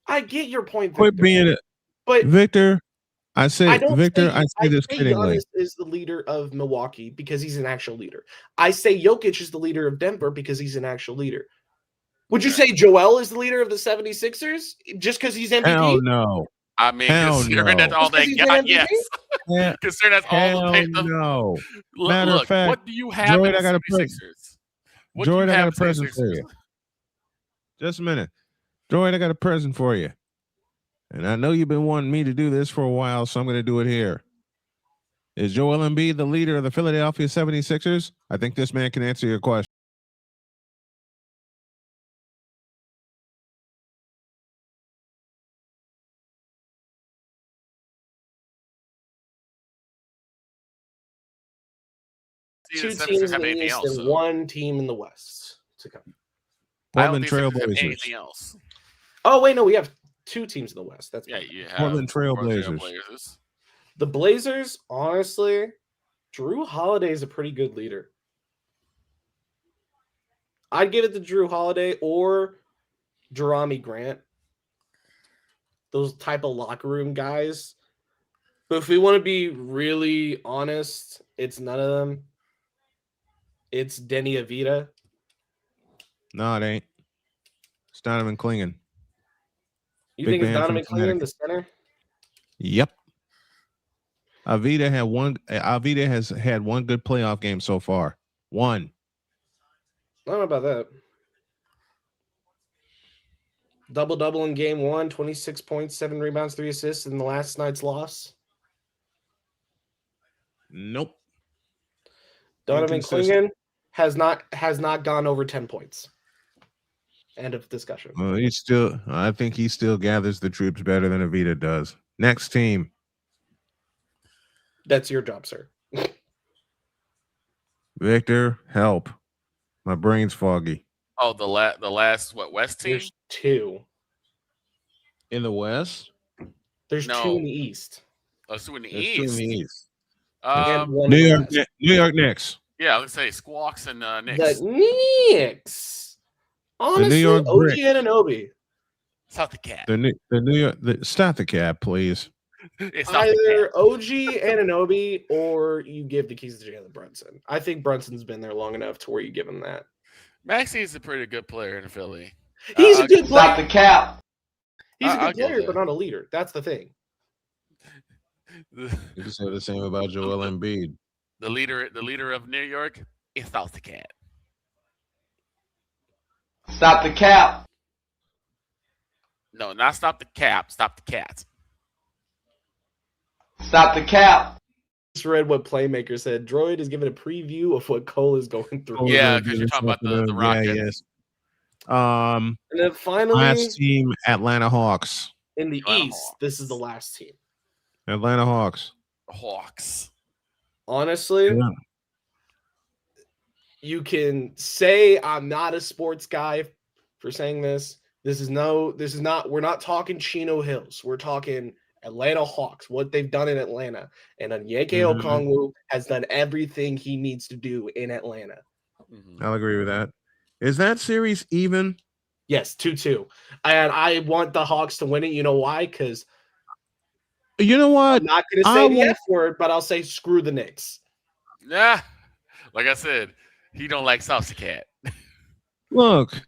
I get your point, Victor. Quit being it. But Victor, I say this kiddingly. Giannis is the leader of Milwaukee because he's an actual leader. I say Jokic is the leader of Denver because he's an actual leader. Would you say Joel is the leader of the 76ers just because he's MVP? Hell no. I mean, considering that's all they got, yes. Considering that's all they no. Matter of fact, what do you have in the 76ers? Jordan, I got a present for you. Just a minute. Jordan, I got a present for you. And I know you've been wanting me to do this for a while, so I'm going to do it here. Is Joel Embiid the leader of the Philadelphia 76ers? I think this man can answer your question. Two teams in the East and one team in the West to come. Portland Trailblazers. Anything else? Oh wait, no, we have two teams in the West. That's you have Portland Trailblazers. The Blazers, honestly, Drew Holiday is a pretty good leader. I'd give it to Drew Holiday or Jerami Grant. Those type of locker room guys. But if we want to be really honest, it's none of them. It's Denny Avita. No, it ain't. It's Donovan Clingan. You Big think it's man from Donovan Clingan, Connecticut. the center? Yep. Avita has had one good playoff game so far. One. I don't know about that. Double in game 1, 26 points, 7 rebounds, 3 assists in the last night's loss. Nope. Donovan Inconsistent. Clingan has not gone over 10 points. End of discussion. Well, I think he still gathers the troops better than Avita does. Next team. That's your job, sir. Victor, help. My brain's foggy. Oh, the last West team? There's 2. In the West? There's 2 in the East. Oh, 2 in the There's East. 2 in the East. And one New in the York, West. New York Knicks. Yeah, I would say Squawks and Knicks. The Knicks. Honestly, New York OG Brick. Anunoby. Stop the cat. The New York. Stop the cab, please. It's not the Either OG Anunoby or you give the keys to Jalen Brunson. I think Brunson's been there long enough to where you give him that. Maxey's a pretty good player in Philly. He's a good player. Stop the cap. He's a I'll good give player, that. but not a leader. That's the thing. You can say the same about Joel Embiid. The leader of New York is South the cat. Stop the cap. No, not stop the cap. Stop the cat. Stop the cap. Just read what Playmaker said. Droid is giving a preview of what Cole is going through. Yeah, because you're talking about the Rockets. Yeah, yes. And then finally, Last team, Atlanta Hawks. in the Atlanta East, Hawks. this is the last team. Atlanta Hawks. Hawks. Honestly, Yeah. you can say I'm not a sports guy for saying this. This is not, we're not talking Chino Hills. We're talking Atlanta Hawks, what they've done in Atlanta. And Onyeka Okongwu has done everything he needs to do in Atlanta. I'll agree with that. Is that series even? Yes, 2-2. And I want the Hawks to win it. You know why? Because You know what? I'm not going to say the F word, but I'll say screw the Knicks. Yeah. Like I said, he don't like South the cat. Look,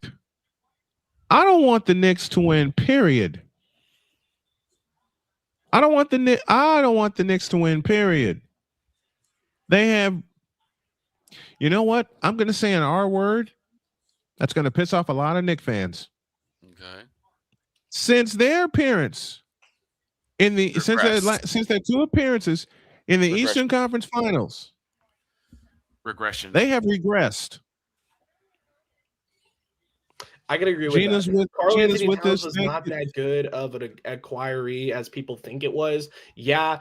I don't want the Knicks to win, period. I don't want the Knicks to win, period. They have, you know what? I'm going to say an R word that's going to piss off a lot of Knicks fans. Okay. Since their appearance in the since their 2 appearances in the Eastern Conference Finals, regression. they have regressed. I can agree with Gina's that. with- Karl Gina's Anthony with Towns this was thing. not that good of an acquiree as people think it was. Yeah,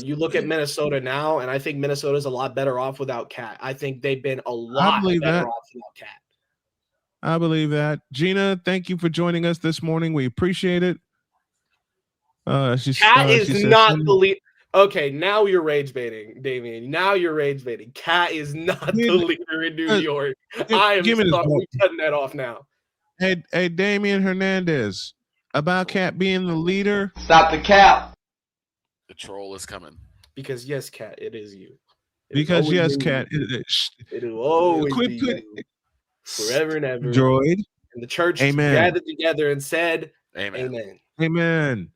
you look at Minnesota now, and I think Minnesota's a lot better off without Cat. I think they've been a lot believe better that. off without Cat. I believe that. Gina, thank you for joining us this morning. We appreciate it. Cat She is said- not the leader. Okay, now you're rage baiting, Damien. Now you're rage baiting. Cat is not the leader in New York. I am give me this sorry, ball. we're cutting that off now. Hey, Damian Hernandez, about Cat being the leader. Stop the cap. The troll is coming. Because yes, Cat, it is you. It Because is yes, always Cat. you. It will always Quit be put- you. Forever and ever. Droid. And the church Amen. gathered together and said, Amen. Amen. Amen.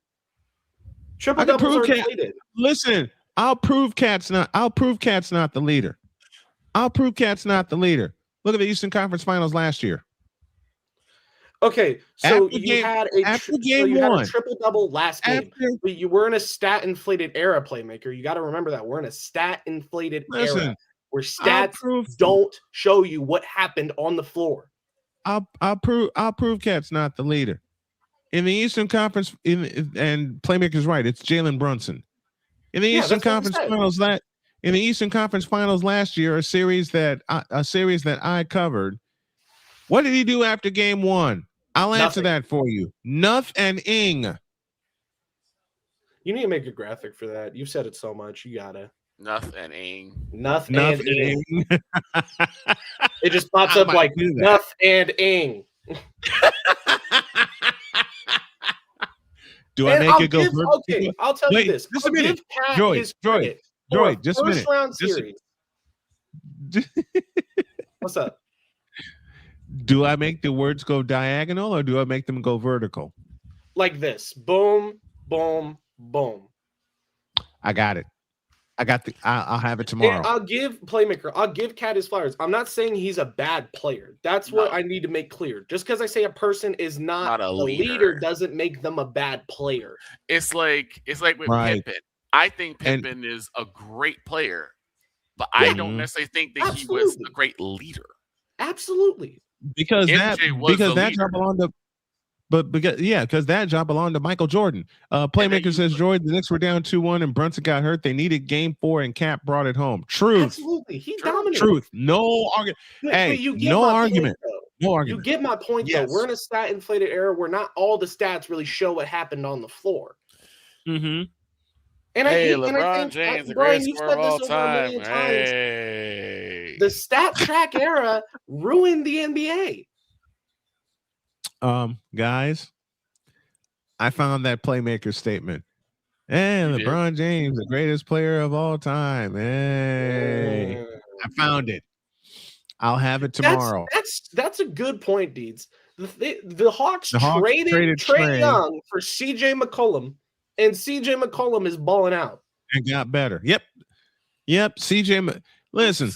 Triple I can doubles are prove Cat. inflated. Listen, I'll prove Cat's not the leader. I'll prove Cat's not the leader. Look at the Eastern Conference Finals last year. Okay, so After you game- had after a game one. triple double last game. But you were in a stat inflated era, Playmaker. You got to remember that we're in a stat inflated era Listen, where I'll stats don't show you what happened on the floor. I'll prove Cat's not the leader. In the Eastern Conference, and Playmaker's right, it's Jalen Brunson. In the Eastern that's what I Conference said. Finals in the Eastern Conference Finals last year, a series that I covered. What did he do after game 1? I'll answer that for you. Nuff and Ing. You need to make a graphic for that. You've said it so much. You gotta. Nothing. Nuff Nuff and Ing. Ing. It just pops I up might like do that. Nuff and Ing. Do I make it go? Okay, I'll tell you this. Just I'll a minute. give Cat Joy, his credit for Joy, a just a minute. first-round series. What's up? Do I make the words go diagonal or do I make them go vertical? Like this. Boom, boom, boom. I got it. I'll have it tomorrow. And I'll give Playmaker. I'll give Cat his flowers. I'm not saying he's a bad player. That's what I need to make clear. Just because I say a person is not a leader doesn't make them a bad player. It's like with Pippen. I think Pippen is a great player, but I don't necessarily think that he was a great leader. Absolutely. Because MJ that job belonged to because that job belonged to Michael Jordan. Playmaker says Jordan, the Knicks were down 2-1 and Brunson got hurt. They needed game 4 and Cap brought it home. Truth. Absolutely. He dominated. Truth. No argument. Hey, no argument. No argument. You get my point, though. We're in a stat inflated era where not all the stats really show what happened on the floor. Mm-hmm. And LeBron James, the greatest scorer of all time. The stat track era ruined the NBA. Guys, I found that Playmaker statement. And LeBron James, the greatest player of all time. Hey, I found it. I'll have it tomorrow. That's a good point, Deeds. The Hawks traded Trae Young for CJ McCollum, and CJ McCollum is balling out and got better. Yep. Listen,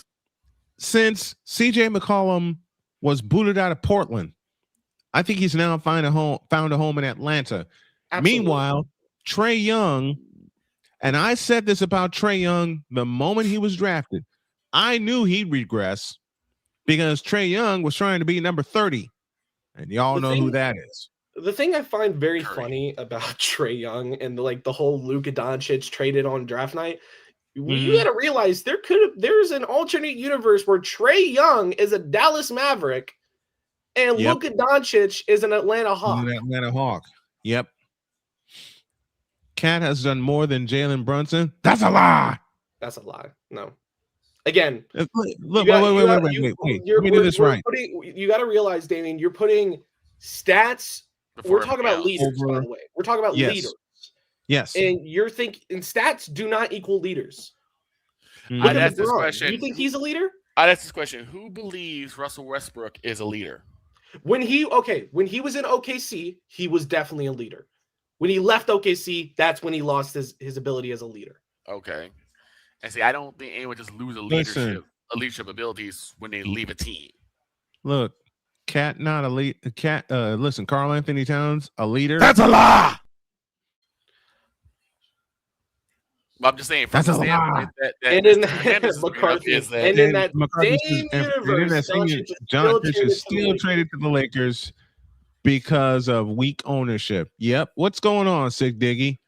since CJ McCollum was booted out of Portland, I think he's now found a home in Atlanta. Absolutely. Meanwhile, Trae Young, and I said this about Trae Young the moment he was drafted. I knew he'd regress because Trae Young was trying to be number 30, and y'all know who that is. The thing I find very funny about Trae Young and the whole Luka Doncic traded on draft night, you got to realize there's an alternate universe where Trae Young is a Dallas Maverick. And Luka Doncic is an Atlanta Hawk. Yep. Cat has done more than Jalen Brunson. That's a lie. That's a lie. No. Again, look, wait. Let me do this right. You got to realize, Damien, you're putting stats. We're talking about leaders, by the way. We're talking about leaders. Yes. And you're thinking, and stats do not equal leaders. I'd ask this question. You think he's a leader? I'd ask this question. Who believes Russell Westbrook is a leader? When he was in OKC, he was definitely a leader. When he left OKC, that's when he lost his ability as a leader. Okay. And see, I don't think anyone just lose leadership abilities when they leave a team. Look, Cat not a lead. Cat. Listen, Karl Anthony Towns a leader. That's a lie. I'm just saying. That's a lie. And in that same universe, John Fish is still traded to the Lakers because of weak ownership. Yep. What's going on, Sig Diggy?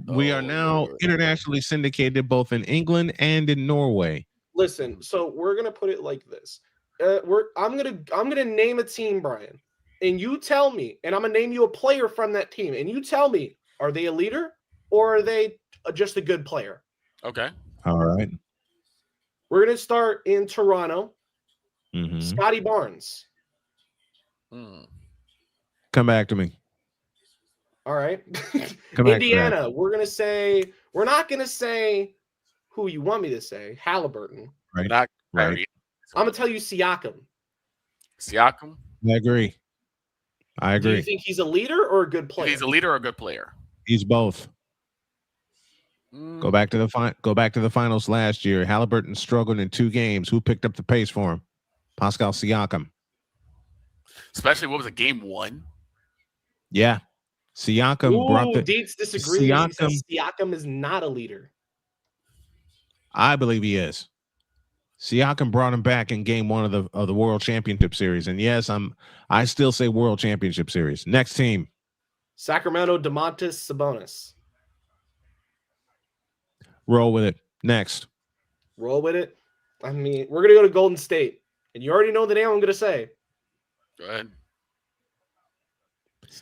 We are now internationally syndicated both in England and in Norway. Listen, so we're gonna put it like this. I'm gonna name a team, Brian, and you tell me, and I'm gonna name you a player from that team, and you tell me, are they a leader or are they just a good player? Okay. All right. We're going to start in Toronto. Scotty Barnes. Come back to me. All right. Indiana. We're not going to say who you want me to say. Halliburton. Right. I'm going to tell you Siakam. I agree. Do you think he's a leader or a good player? He's a leader or a good player? He's both. Go back to the finals last year. Halliburton struggled in 2 games. Who picked up the pace for him? Pascal Siakam. Especially what was it, game 1? Yeah. Siakam brought the Deets disagrees. Siakam is not a leader. I believe he is. Siakam brought him back in game 1 of the World Championship Series. And yes, I still say World Championship Series. Next team. Sacramento, Domantas Sabonis. Roll with it. Next. Roll with it. I mean, we're going to go to Golden State. And you already know the name I'm going to say. Go ahead.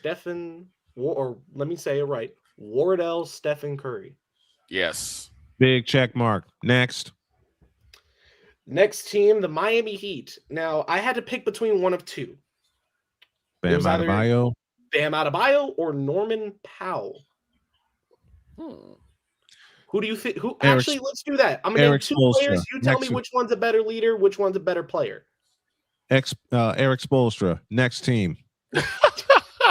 Let me say it right. Wardell Stephen Curry. Yes. Big check mark. Next. Next team, the Miami Heat. Now, I had to pick between one of two. Bam Adebayo. Bam Adebayo or Norman Powell? Who do you think? Actually, let's do that. I'm gonna name two players. You tell me which one's a better leader, which one's a better player. Eric Spoelstra, next team.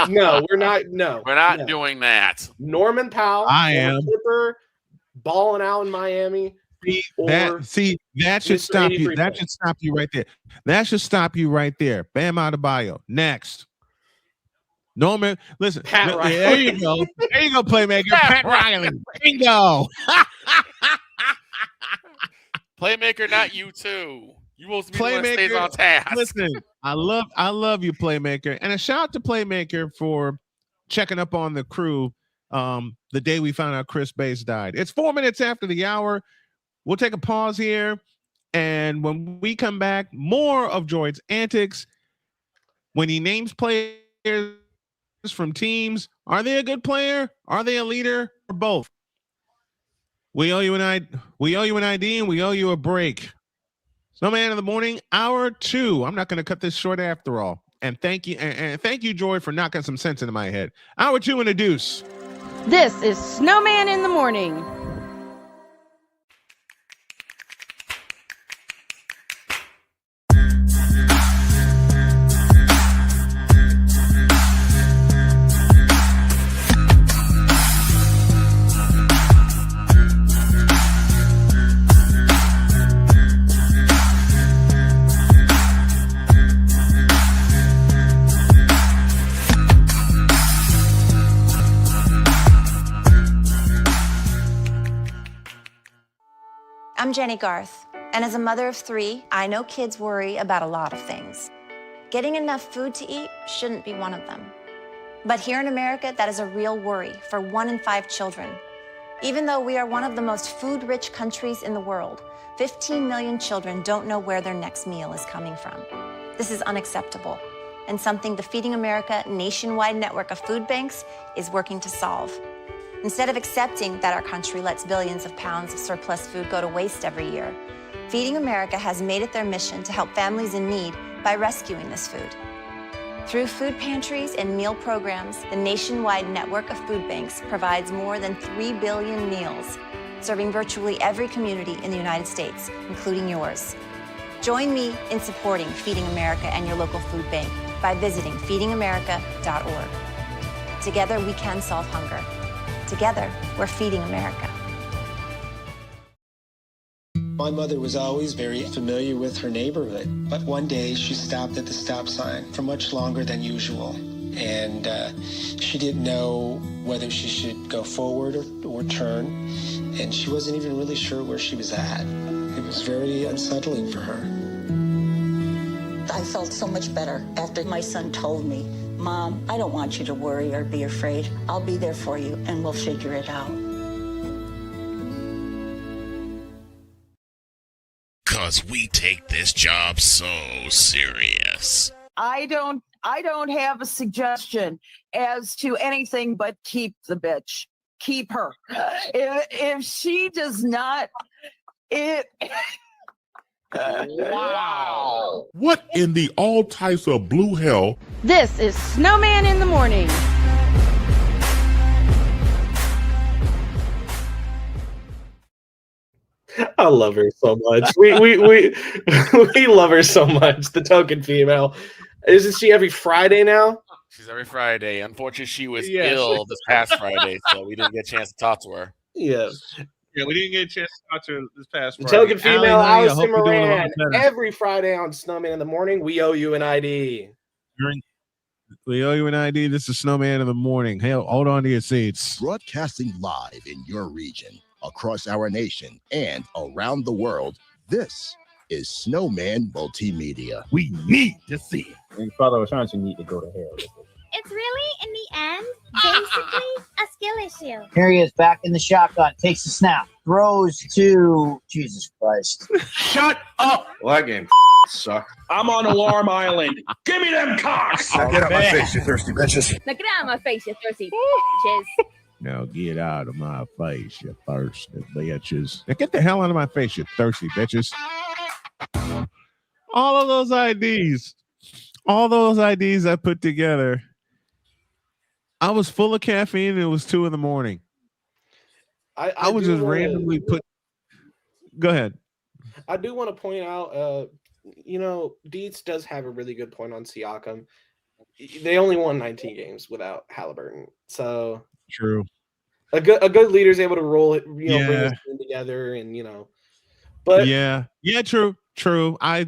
No, we're not. No, we're not doing that. Norman Powell. I am Clipper, balling out in Miami. That should stop you. That should stop you right there. That should stop you right there. Bam Adebayo, next. Norman, listen. Pat Riley. There you go. There you go, playmaker. Pat Riley. Bingo. Playmaker, not you too. You will be the one that stays on task. Listen, I love you, Playmaker. And a shout out to Playmaker for checking up on the crew the day we found out Chris Bass died. It's 4 minutes after the hour. We'll take a pause here. And when we come back, more of Droid's antics. When he names players from teams, are they a good player? Are they a leader? Or both? We owe you an ID, and we owe you a break. Snowman in the Morning, hour 2. I'm not going to cut this short after all. And thank you, Droid, for knocking some sense into my head. Hour 2 in a deuce. This is Snowman in the Morning. I'm Jenny Garth, and as a mother of 3, I know kids worry about a lot of things. Getting enough food to eat shouldn't be one of them. But here in America, that is a real worry for 1 in 5 children. Even though we are one of the most food-rich countries in the world, 15 million children don't know where their next meal is coming from. This is unacceptable, and something the Feeding America nationwide network of food banks is working to solve. Instead of accepting that our country lets billions of pounds of surplus food go to waste every year, Feeding America has made it their mission to help families in need by rescuing this food. Through food pantries and meal programs, the nationwide network of food banks provides more than 3 billion meals, serving virtually every community in the United States, including yours. Join me in supporting Feeding America and your local food bank by visiting feedingamerica.org. Together, we can solve hunger. Together, we're Feeding America. My mother was always very familiar with her neighborhood, but one day she stopped at the stop sign for much longer than usual, and she didn't know whether she should go forward or turn, and she wasn't even really sure where she was at. It was very unsettling for her. I felt so much better after my son told me, "Mom, I don't want you to worry or be afraid. I'll be there for you, and we'll figure it out." 'Cause we take this job so serious. I don't have a suggestion as to anything but keep the bitch. Keep her. If she does not, Wow. What in the all types of blue hell? This is Snowman in the Morning. I love her so much. We love her so much. The token female. Isn't she every Friday now? She's every Friday. Unfortunately, she was ill this past Friday, so we didn't get a chance to talk to her. Yeah. Yeah, we didn't get a chance to talk to her this past The Friday. token female, Allie, Allison I hope you're doing a lot Moran. better. Every Friday on Snowman in the Morning, we owe you an ID. We owe you an ID. This is Snowman in the Morning. Hey, hold on to your seats. Broadcasting live in your region, across our nation, and around the world, this is Snowman Multimedia. We need to see it. And Father was trying to need to go to hell. It's really, in the end, basically a skill issue. Here he is back in the shotgun, takes a snap, throws to Jesus Christ. Shut up! Well, that game sucked. I'm on Alarm Island. Give me them cocks! Now get out my face, you thirsty bitches. Now get out of my face, you thirsty bitches. Now get out of my face, you thirsty bitches. Now get the hell out of my face, you thirsty bitches. All of those IDs I put together I was full of caffeine and it was 2 a.m. I was just randomly put. Go ahead. I do want to point out, Dietz does have a really good point on Siakam. They only won 19 games without Halliburton, so true. A good leader is able to roll it, bring his team together, and But yeah, true. I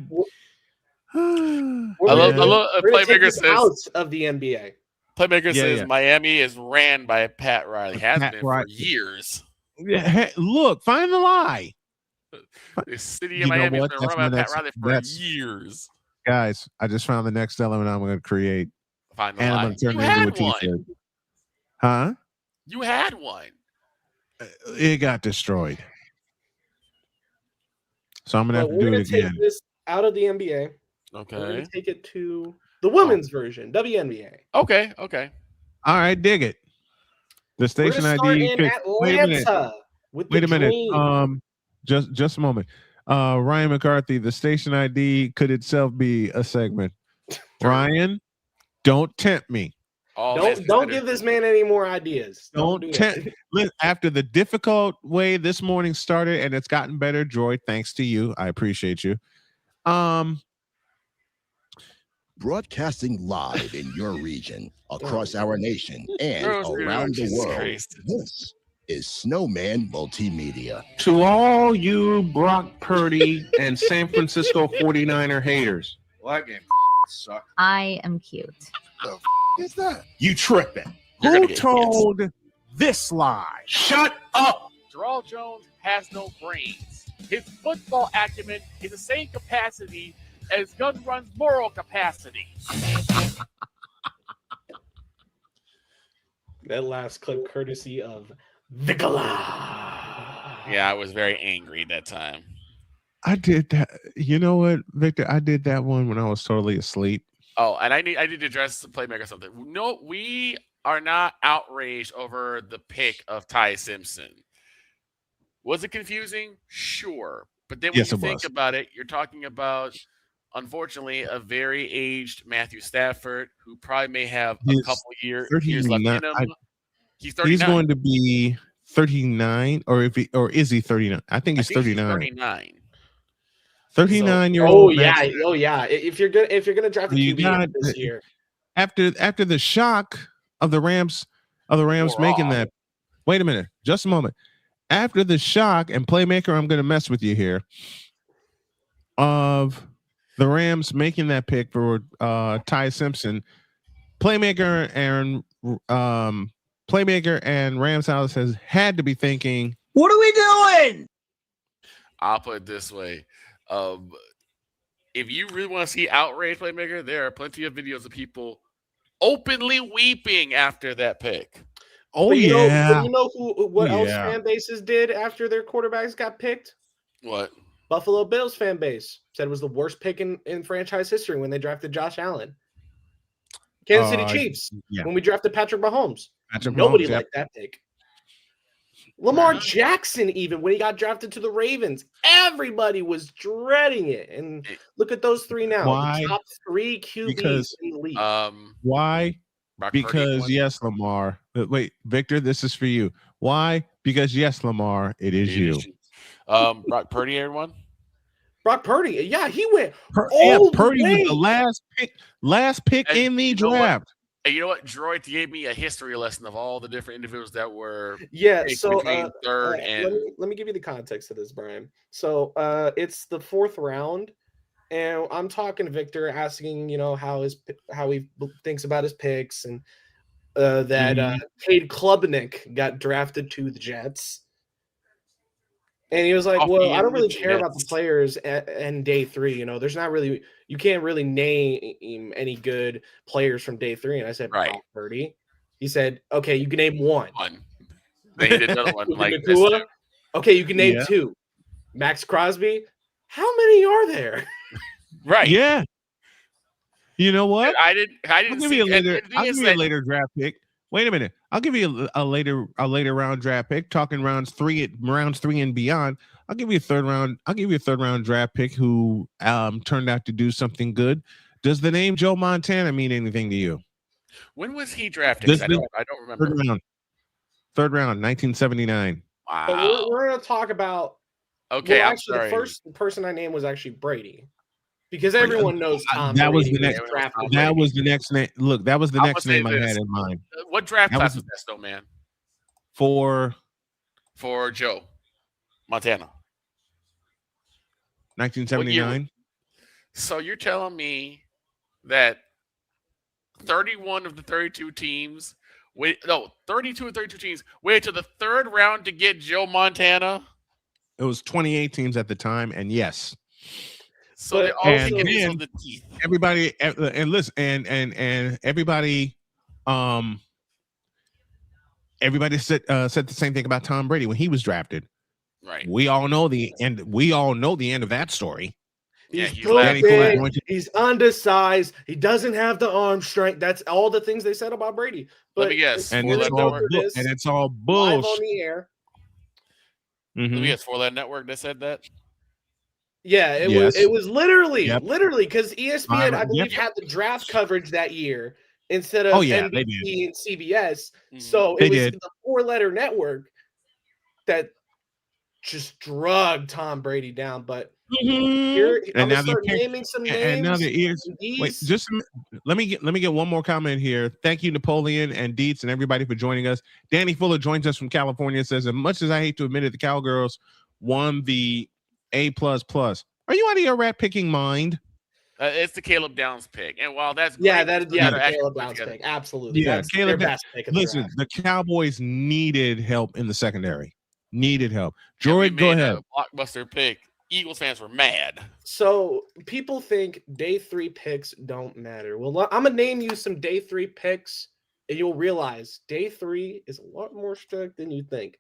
love Playmaker says out of the NBA. Playmaker says Miami is ran by Pat Riley. Has been for years. Yeah, hey, look, find the lie. The city of Miami has been run by Pat Riley for years. Guys, I just found the next element I'm going to create. Find the and lie. I'm going to turn You it into a had t-shirt. one. Huh? You had one. It got destroyed. So I'm going to have to do it Take again. this out of the NBA. Okay. We're going to take it to the women's version, WNBA. Okay. All right, dig it. The station ID. In Atlanta with Wait a minute. Dream. Just a moment. Ryan McCarthy, the station ID could itself be a segment. Ryan, don't tempt me. Don't give this man any more ideas. Don't tempt. After the difficult way this morning started, and it's gotten better, Joy, thanks to you. I appreciate you. Broadcasting live in your region, across our nation, and around the world. This is Snowman Multimedia. To all you Brock Purdy and San Francisco 49er haters. Well, that game sucked. I am cute. The is that? You tripping. Who told this lie? Shut up. Jarrell Jones has no brains. His football acumen is the same capacity as Gun Run's moral capacity. That last clip courtesy of Nicola. Yeah, I was very angry that time. I did that. You know what, Victor? I did that one when I was totally asleep. Oh, and I need to address the Playmaker something. No, we are not outraged over the pick of Ty Simpson. Was it confusing? Sure. But then when you think about it, you're talking about, unfortunately, a very aged Matthew Stafford who probably may have a couple years left in him. He's 39. He's going to be 39, or is he 39? I think he's 39. 39. 39-year-old. Oh yeah. If you're gonna draft a QB this year, after the shock of the Rams making that. Wait a minute, just a moment. After the shock and Playmaker, I'm going to mess with you here. Of the Rams making that pick for Ty Simpson, Playmaker and Rams House has had to be thinking, what are we doing? I'll put it this way. If you really want to see outrage, Playmaker, there are plenty of videos of people openly weeping after that pick. Oh, but you know what else fan bases did after their quarterbacks got picked? What? Buffalo Bills fan base said it was the worst pick in franchise history when they drafted Josh Allen. Kansas City Chiefs, when we drafted Patrick Mahomes. Nobody liked that pick. Lamar Jackson, even when he got drafted to the Ravens, everybody was dreading it. And look at those three now. Why? The top 3 QBs in the league. Why? Because yes, Lamar. Wait, Victor, this is for you. Why? Because yes, Lamar, it is you. Brock Purdy, everyone. Brock Purdy, yeah, he went. Purdy was the last pick in the draft. And you know what? Droid gave me a history lesson of all the different individuals that were so between third and. Let me give you the context of this, Brian. So it's the 4th round, and I'm talking to Victor, asking how he thinks about his picks, and that Cade Klubnik got drafted to the Jets. And he was like, well, I don't really care about the players in day 3. There's not really, you can't really name any good players from day 3. And I said, Brock Purdy. He said, okay, you can name one. Then he did another one. Okay, you can name 2. Max Crosby. How many are there? Right. Yeah. You know what? I didn't. I'll give you a later draft pick. Wait a minute. I'll give you a later round draft pick. Talking rounds 3 and beyond. I'll give you a third round draft pick who turned out to do something good. Does the name Joe Montana mean anything to you? When was he drafted? I don't remember. Third round, 1979. Wow. But we're going to talk about. Okay, well, I'm actually, sorry. the first person I named was actually Brady, because everyone knows Tom. That was Brady the next. drafted. That was the next name. Look, that was the I'm next gonna say name I had this. in mind. What draft That class was- was that, Snowman? For Joe Montana. 1979. So you're telling me that 31 of the 32 teams 32 of 32 teams waited to the third round to get Joe Montana? It was 28 teams at the time, and yes. So they all and get then the teeth. everybody and listen and everybody everybody said the same thing about Tom Brady when he was drafted. Right. We all know the end. We all know the end of that story. He's he's undersized. He doesn't have the arm strength. That's all the things they said about Brady. But Let me guess. And it's all live bullshit. on the air. Let me guess. 4 Letter Network that said that. Yeah, it was literally because ESPN, I believe, Yep. had the draft coverage that year instead of Oh, yeah, they NBC and CBS. Mm-hmm. So They it was did. the 4 Letter Network that just drugged Tom Brady down. But here, I'm And gonna now start they're naming some names. and now the ears. Wait, just let me get one more comment here. Thank you, Napoleon and Dietz and everybody for joining us. Danny Fuller joins us from California. Says, as much as I hate to admit it, the Cowgirls won the A++. Are you out of your rat picking mind? It's the Caleb Downs pick, and while that's Yeah, great, the Caleb Downs pick, absolutely. Yeah, That's Caleb. their best pick of the Listen, draft. the Cowboys needed help in the secondary. Needed help. And we Jordan, go made ahead. a blockbuster pick. Eagles fans were mad. So people think day 3 picks don't matter. Well, I'm gonna name you some day 3 picks, and you'll realize day 3 is a lot more strict than you think.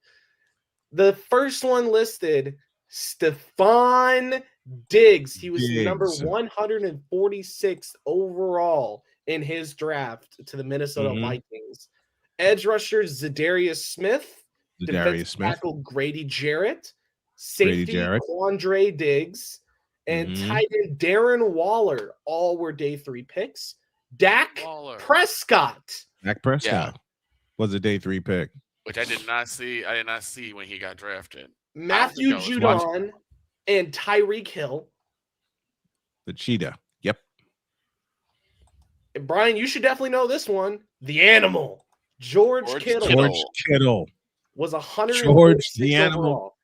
The first one listed, Stephon Diggs. He was number 146 overall in his draft to the Minnesota Vikings. Edge rusher Zadarius Smith. Defensive tackle Grady Jarrett. Safety Quandre Diggs. And tight end Darren Waller. All were day 3 picks. Dak Prescott. Dak Prescott was a day 3 pick. Which I did not see. I did not see when he got drafted. Matthew Judon and Tyreek Hill. The cheetah. Yep. And Brian, you should definitely know this one. The animal. George Kittle. George Kittle. Was 100. George the animal.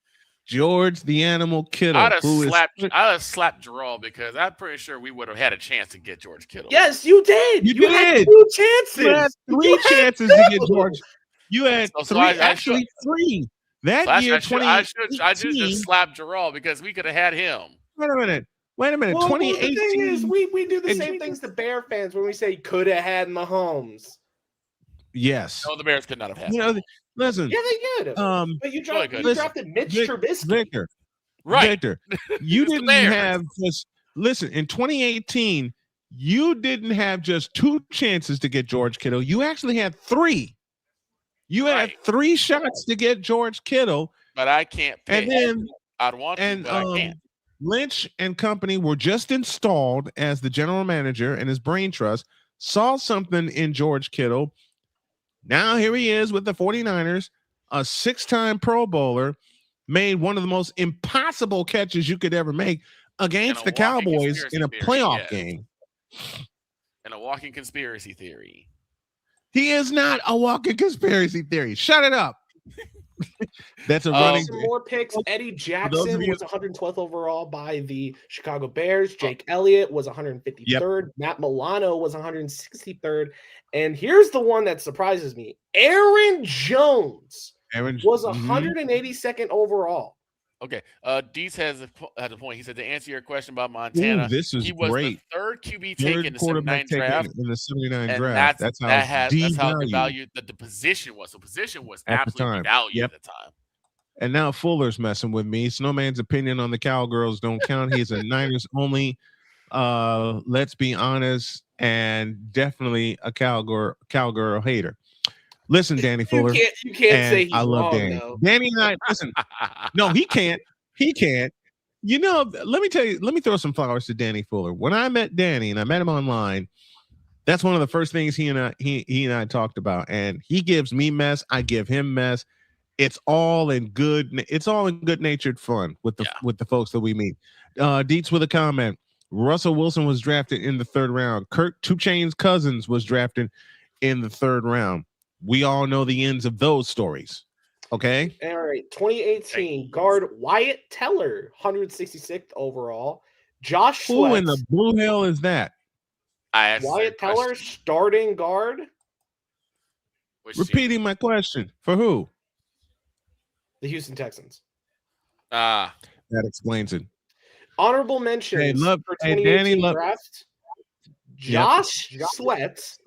George the animal Kittle. I'd have slapped Gerald because I'm pretty sure we would have had a chance to get George Kittle. Yes, you did. You had 2 chances. You had 3 chances to get George. You had three. 3. That year, I should just slap Gerald because we could have had him. Wait a minute. Well, 2018. the thing is, we do the same things to Bear fans when we say could have had Mahomes. Yes. No, the Bears could not have had. You know, listen. Yeah, they did. But you drafted Mitch Trubisky. Victor. Right. Victor. You didn't have just listen, in 2018, you didn't have just 2 chances to get George Kittle. You actually had 3. You had 3 shots to get George Kittle. But I can't pick. And then I'd want to, but I can't. Lynch and company were just installed as the general manager, and his brain trust saw something in George Kittle. Now here he is with the 49ers, a 6-time Pro Bowler, made one of the most impossible catches you could ever make against the Cowboys in a playoff game. And a walking conspiracy theory. He is not a walking conspiracy theory. Shut it up. That's a running. Some more picks. Eddie Jackson was 112th overall by the Chicago Bears. Jake Elliott was 153rd. Yep. Matt Milano was 163rd. And here's the one that surprises me. Aaron Jones was 182nd overall. Okay. Dees has a point. He said to answer your question about Montana, this is he was great. the 3rd QB taken in the 79 draft. In the 79 and draft. That's how valued that the position was. The position was at absolutely the time. valued at the time. And now Fuller's messing with me. Snowman's opinion on the Cowgirls don't count. He's a Niners only. Let's be honest, and definitely a cowgirl hater. Listen, Danny Fuller. You can't say he's I love wrong, Danny. though. Danny and I listen. No, he can't. He can't. You know, let me tell you. Let me throw some flowers to Danny Fuller. When I met Danny and I met him online, That's one of the first things he and I talked about. And he gives me mess, I give him mess. It's all in good natured fun with the folks that we meet. Deets with a comment. Russell Wilson was drafted in the 3rd round. Kirk 2 Chainz Cousins was drafted in the 3rd round. We all know the ends of those stories. Okay. All right. 2018 guard Wyatt Teller, 166th overall. Josh Who Sweat. in the blue hell is that? Wyatt Teller, starting guard. Repeating my question. For who? The Houston Texans. That explains it. Honorable mentions for 2018 draft. Josh Sweat.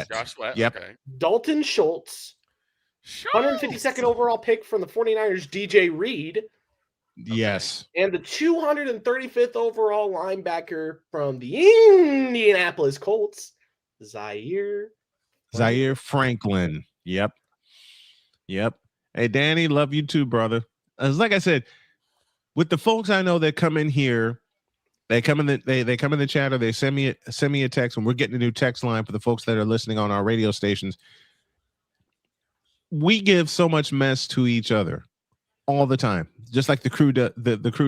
Josh Sweat. Yep. Okay. Dalton Schultz. 152nd overall pick from the 49ers, DJ Reed. Yes. And the 235th overall linebacker from the Indianapolis Colts, Zaire Franklin. Yep. Hey, Danny, love you too, brother. As like I said, with the folks I know that come in here, they come in the chat or they send me a text, and we're getting a new text line for the folks that are listening on our radio stations. We give so much mess to each other all the time, just like the crew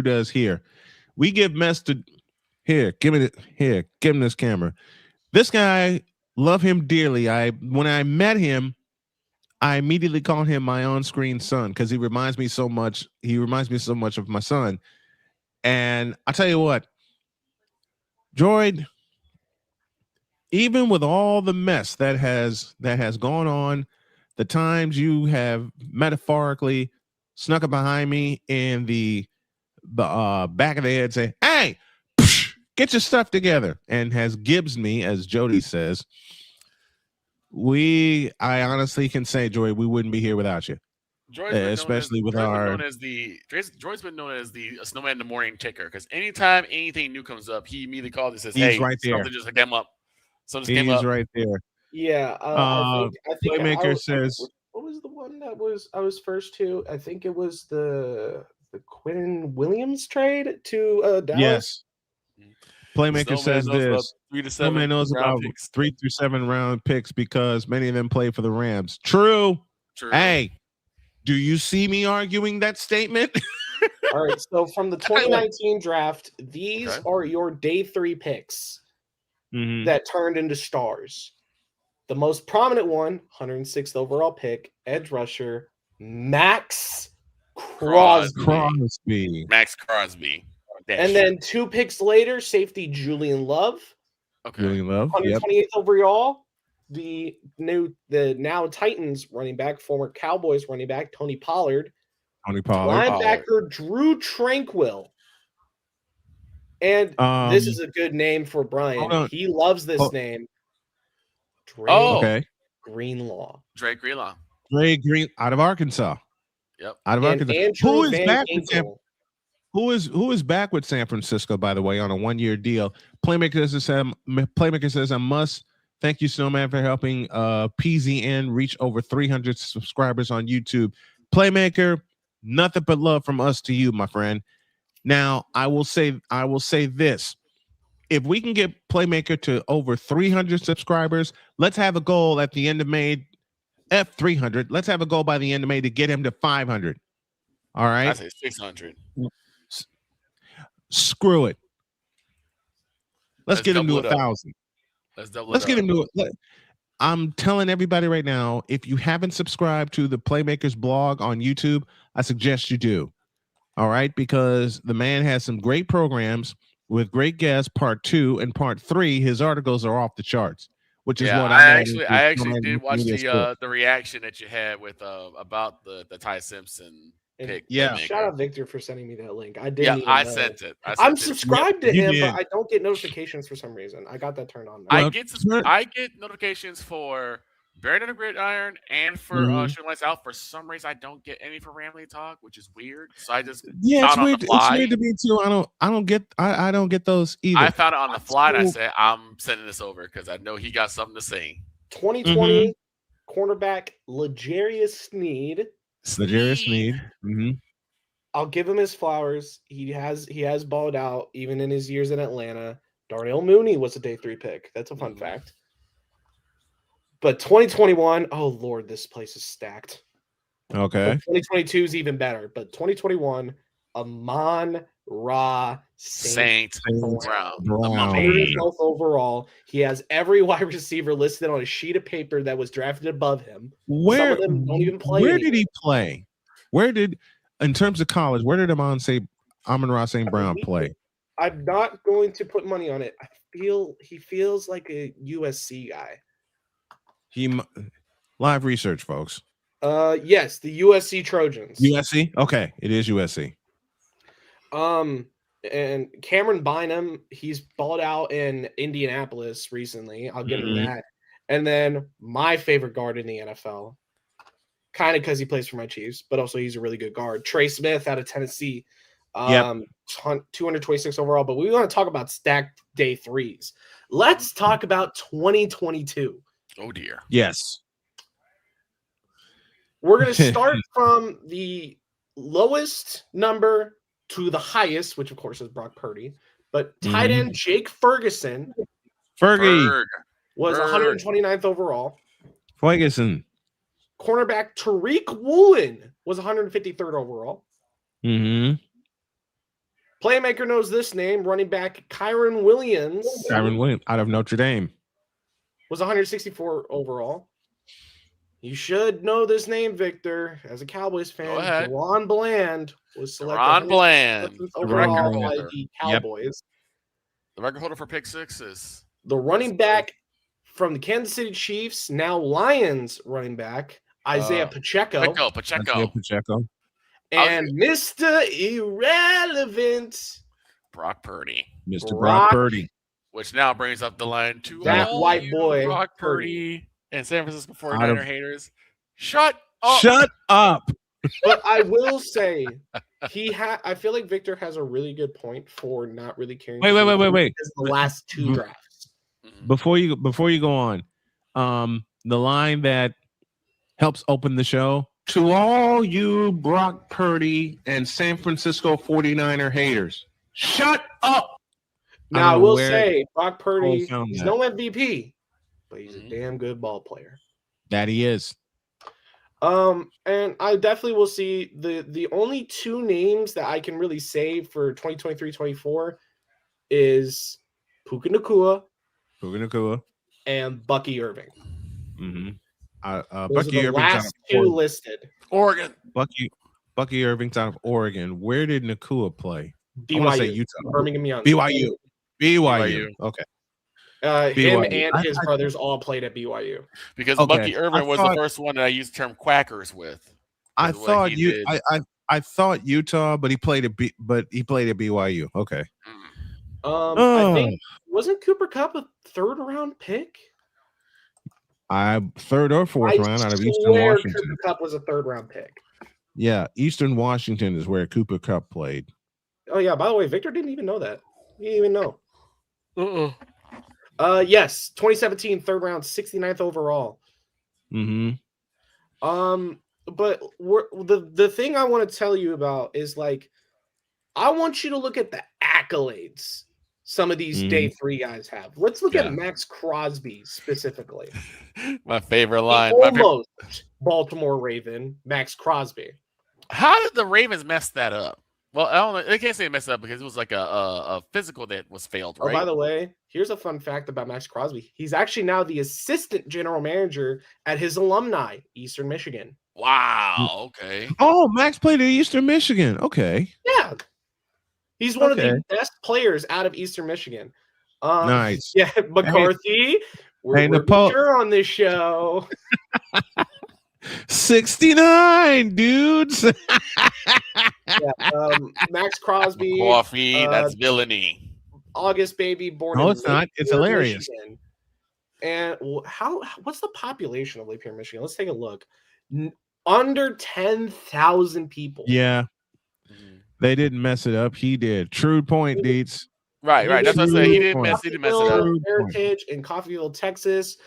does here. We give mess to give him this camera. This guy, love him dearly. When I met him, I immediately called him my on-screen son because he reminds me so much. He reminds me so much of my son. And I tell you what, Droid, even with all the mess that has gone on, the times you have metaphorically snuck up behind me in the back of the head, say, "Hey, get your stuff together," and has gibbsed me, as Jody says. I honestly can say, Joy, we wouldn't be here without you. Especially with our. Droid's been known as the Snowman in the morning ticker, because anytime anything new comes up, he immediately calls and says, "Hey, right there. Something just came up." He's right there. Yeah, I think Playmaker says, what was the one that I was first to? I think it was the Quinn Williams trade to Dallas. Yes. Playmaker says this. 3 to 7 Snowman knows about picks. 3 through 7 round picks because many of them play for the Rams. True. Hey, do you see me arguing that statement? All right. So from the 2019 draft, these are your day 3 picks that turned into stars. The most prominent one, 106th overall pick, edge rusher, Max Crosby. Max Crosby. And then 2 picks later, safety Julian Love. Okay. Julian Love. 128th overall, the now Titans running back, former Cowboys running back, Tony Pollard. Linebacker Drew Tranquil. And this is a good name for Brian. He loves this name. Greenlaw. Drake Greenlaw. Dre Green out of Arkansas. Yep. Out of Arkansas. Andrew Who is Van back Ginkel. with who is back with San Francisco, by the way, on a 1-year deal? Playmaker says, I must thank you, Snowman, for helping PZN reach over 300 subscribers on YouTube. Playmaker, nothing but love from us to you, my friend. Now, I will say this. If we can get Playmaker to over 300 subscribers, let's have a goal at the end of May, F300. Let's have a goal by the end of May to get him to 500. All right? I say 600. Screw it. Let's get him to 1,000. Let's get him to it. I'm telling everybody right now, if you haven't subscribed to the Playmakers blog on YouTube, I suggest you do. All right? Because the man has some great programs with great guests. Part 2 and part 3, his articles are off the charts, which is what I actually did watch the reaction that you had with about the Ty Simpson pick. Yeah, shout out Victor for sending me that link. I didn't. Yeah, I sent it. I'm subscribed to him, but I don't get notifications for some reason. I got that turned on. I get notifications for Buried in a Gridiron and for Shooting Lights Out. For some reason, I don't get any for Ramley Talk, which is weird. So I just it's weird. It's weird to me too. I don't get those either. I found it on the fly, and I said I'm sending this over because I know he got something to say. 2020 cornerback L'Jarius Sneed. I'll give him his flowers. He has balled out even in his years in Atlanta. Darnell Mooney was a day 3 pick. That's a fun fact. But 2021, oh Lord, this place is stacked. Okay. 2022 is even better, but 2021, Amon-Ra Saint Brown. Brown. 112th overall. He has every wide receiver listed on a sheet of paper that was drafted above him. Some Where of them don't even play. Where did he play? In terms of college, where did Amon-Ra St. Brown play? I'm not going to put money on it. He feels like a USC guy. Live research, folks. Yes, the USC Trojans. USC? Okay, it is USC. And Cameron Bynum, he's balled out in Indianapolis recently. I'll get into that. And then my favorite guard in the NFL, kind of because he plays for my Chiefs, but also he's a really good guard. Trey Smith out of Tennessee, 226 overall. But we want to talk about stacked day threes. Let's talk about 2022. Oh dear. Yes. We're going to start from the lowest number to the highest, which of course is Brock Purdy. But tight end Jake Ferguson was 129th overall. Ferguson. Cornerback Tariq Woolen was 153rd overall. Playmaker knows this name. Running back Kyron Williams. Out of Notre Dame. Was 164 overall. You should know this name, Victor, as a Cowboys fan. Ron Bland was selected. Ron Bland, overall by the Cowboys. The record holder for pick sixes. The running back from the Kansas City Chiefs, now Lions running back, Isaiah Pacheco. Pacheco. And Mr. Irrelevant, Brock Purdy. Mr. Brock Purdy. Which now brings up the line to that white boy, Brock Purdy. And San Francisco 49er haters, shut up. Shut up. But I will say, I feel like Victor has a really good point for not really caring. Wait. The last two drafts. Before you go on, the line that helps open the show. To all you Brock Purdy and San Francisco 49er haters, shut up. Now I will say, Brock Purdy is that. no MVP. But he's a damn good ball player. That he is. And I definitely will see the only two names that I can really say for 2023-24 is Puka Nacua and Bucky Irving. Bucky Irving's last two listed. Oregon. Bucky Irving's out of Oregon. Where did Nacua play? BYU. I want to say Utah. Birmingham Young. BYU. Okay. Him and his brothers all played at BYU. Because Bucky Irving was the first one that I used the term quackers with. I thought I thought Utah, but he played at BYU. Okay. I think wasn't Cooper Kupp a third round pick? Third or fourth round out of Eastern Washington. Cooper Kupp was a third round pick. Yeah, Eastern Washington is where Cooper Kupp played. Oh yeah, by the way, Victor didn't even know that. He didn't even know. Yes, 2017 third round, 69th overall. But the thing I want to tell you about is like, I want you to look at the accolades some of these day three guys have. Let's look at Max Crosby specifically. My favorite line. Almost Baltimore Raven, Max Crosby. How did the Ravens mess that up? Well, I don't know. They can't say mess up because it was like a physical that was failed, right? Oh, by the way, here's a fun fact about Max Crosby. He's actually now the assistant general manager at his alumni, Eastern Michigan. Wow. Okay. Oh, Max played at Eastern Michigan. Okay. Yeah. He's one of the best players out of Eastern Michigan. Nice. Yeah, McCarthy. We're sure on this show. 69 dudes. Max Crosby. Coffee. That's villainy. August baby born. No, it's not. It's hilarious. Michigan. And what's the population of Lapeer, Michigan? Let's take a look. Under 10,000 people. Yeah. They didn't mess it up. He did. True point, Deets. Right. That's what I said. He didn't mess it up. Heritage in Coffeyville, Texas.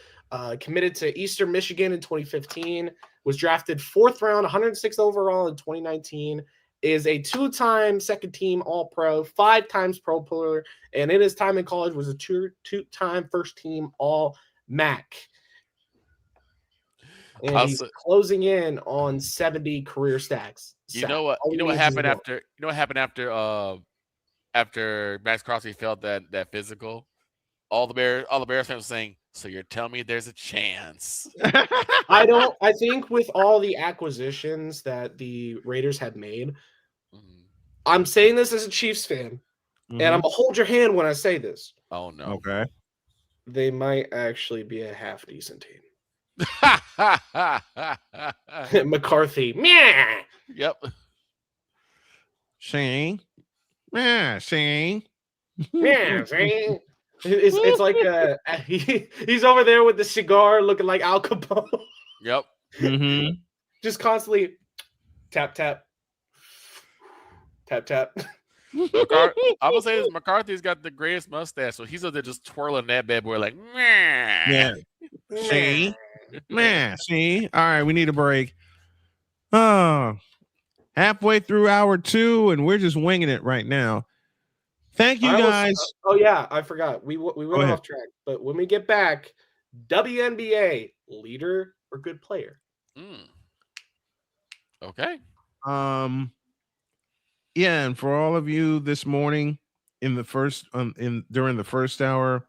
Committed to Eastern Michigan in 2015. Was drafted 4th round, 106th overall in 2019. Is a 2-time second team All-Pro, 5 times Pro Bowler, and in his time in college was a 2-time first team All-MAC. and he's closing in on 70 career stacks. You know what? You know what happened after? You know what happened after? After Max Crosby felt that physical, all the Bears fans were saying, "So you're telling me there's a chance?" I think with all the acquisitions that the Raiders had made, I'm saying this as a Chiefs fan, and I'm gonna hold your hand when I say this. Oh no. Okay. They might actually be a half decent team. McCarthy. Meh. Yep. Shane. Yeah, Shane. Yeah, Shane. It's like he's over there with the cigar looking like Al Capone. Yep. Just constantly tap, tap. Tap, tap. I'm gonna say this: McCarthy's got the greatest mustache, so he's over there just twirling that bad boy like, meh. Yeah. See? Man, see? All right, we need a break. Oh, halfway through hour 2, and we're just winging it right now. Thank you, guys. Oh, yeah, I forgot. We went off track. But when we get back, WNBA, leader or good player? Okay. Yeah, and for all of you this morning in the first during the first hour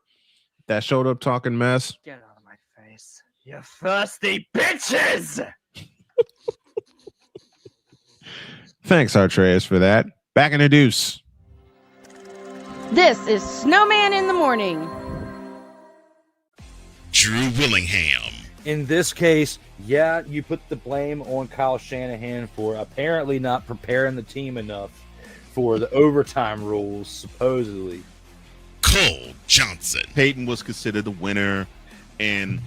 that showed up talking mess. Get out of my face. You thirsty bitches! Thanks, Artreus, for that. Back in the deuce. This is Snowman in the Morning. Drew Willingham. In this case, yeah, you put the blame on Kyle Shanahan for apparently not preparing the team enough for the overtime rules, supposedly. Cole Johnson. Peyton was considered the winner, and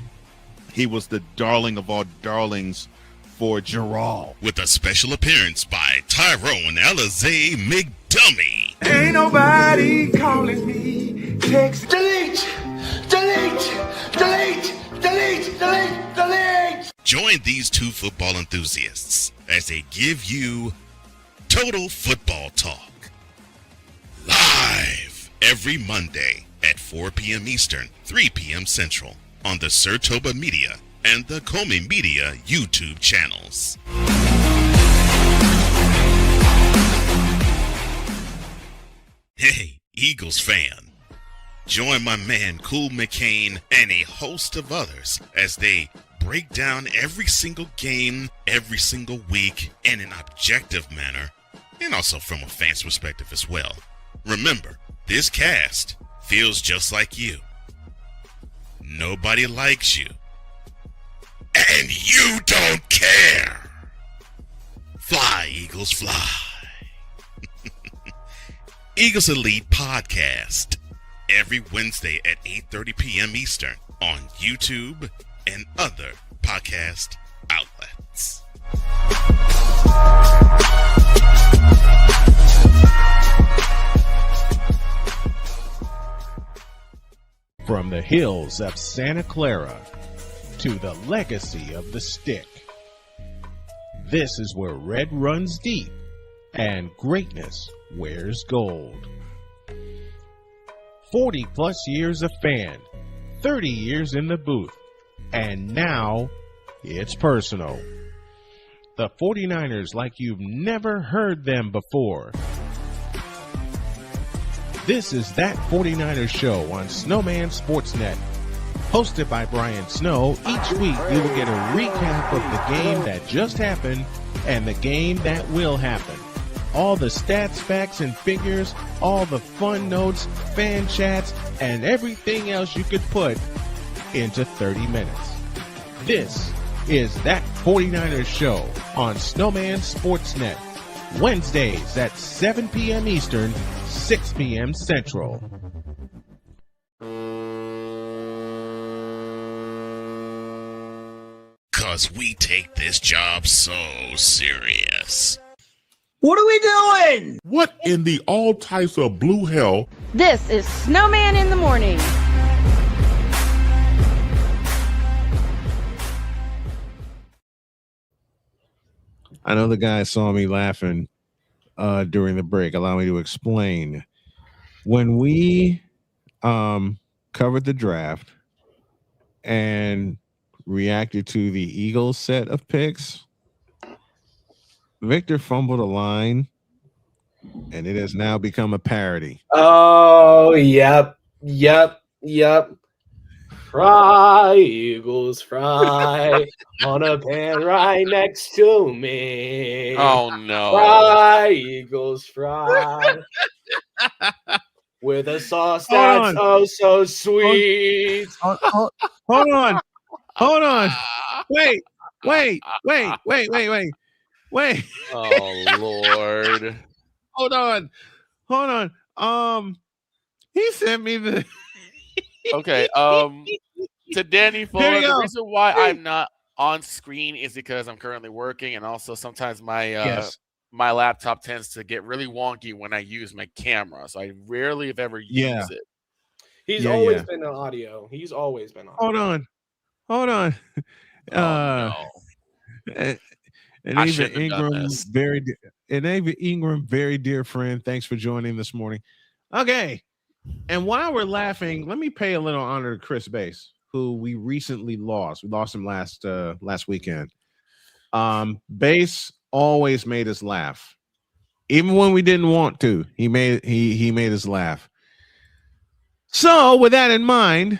he was the darling of all darlings for Gerald. With a special appearance by Tyrone Alizé McDummy. Ain't nobody calling me. Text delete, delete, delete, delete, delete, delete. Join these two football enthusiasts as they give you Total Football Talk. Live every Monday at 4 p.m. Eastern, 3 p.m. Central on the Sertoba Media and the Comey Media YouTube channels. Hey, Eagles fan. Join my man Cool McCain and a host of others as they break down every single game, every single week in an objective manner, and also from a fan's perspective as well. Remember, this cast feels just like you. Nobody likes you. And you don't care. Fly, Eagles, fly. Eagles Elite Podcast. Every Wednesday at 8:30 p.m. Eastern on YouTube and other podcast outlets. From the hills of Santa Clara to the legacy of the stick, this is where red runs deep and greatness wears gold. 40 plus years of fan, 30 years in the booth, and now it's personal. The 49ers like you've never heard them before. This is That 49ers Show on Snowman Sportsnet. Hosted by Brian Snow, each week you will get a recap of the game that just happened and the game that will happen. All the stats, facts, and figures, all the fun notes, fan chats, and everything else you could put into 30 minutes. This is That 49ers Show on Snowman Sportsnet. Wednesdays at 7 p.m. Eastern, 6 p.m. Central. Cause we take this job so serious. What are we doing? What in the all types of blue hell? This is Snowman in the Morning. I know the guy saw me laughing during the break. Allow me to explain. When we covered the draft and reacted to the Eagles set of picks. Victor fumbled a line, and it has now become a parody. Oh, yep. Fry, Eagles, fry on a pan right next to me. Oh no! Fry, Eagles, fry with a sauce that's oh so sweet. Hold on. Wait. Oh Lord! Hold on. He sent me the. Okay. To Danny Fuller, the reason why I'm not on screen is because I'm currently working, and also sometimes my my laptop tends to get really wonky when I use my camera, so I rarely, if ever, use it. He's always been on audio. He's always been on. Hold on. No. And I Ava shouldn't have done Ingram, this. very dear friend. Thanks for joining this morning. Okay. And while we're laughing, let me pay a little honor to Chris Bass, who we recently lost. We lost him last weekend. Bass always made us laugh. Even when we didn't want to, he made us laugh. So with that in mind,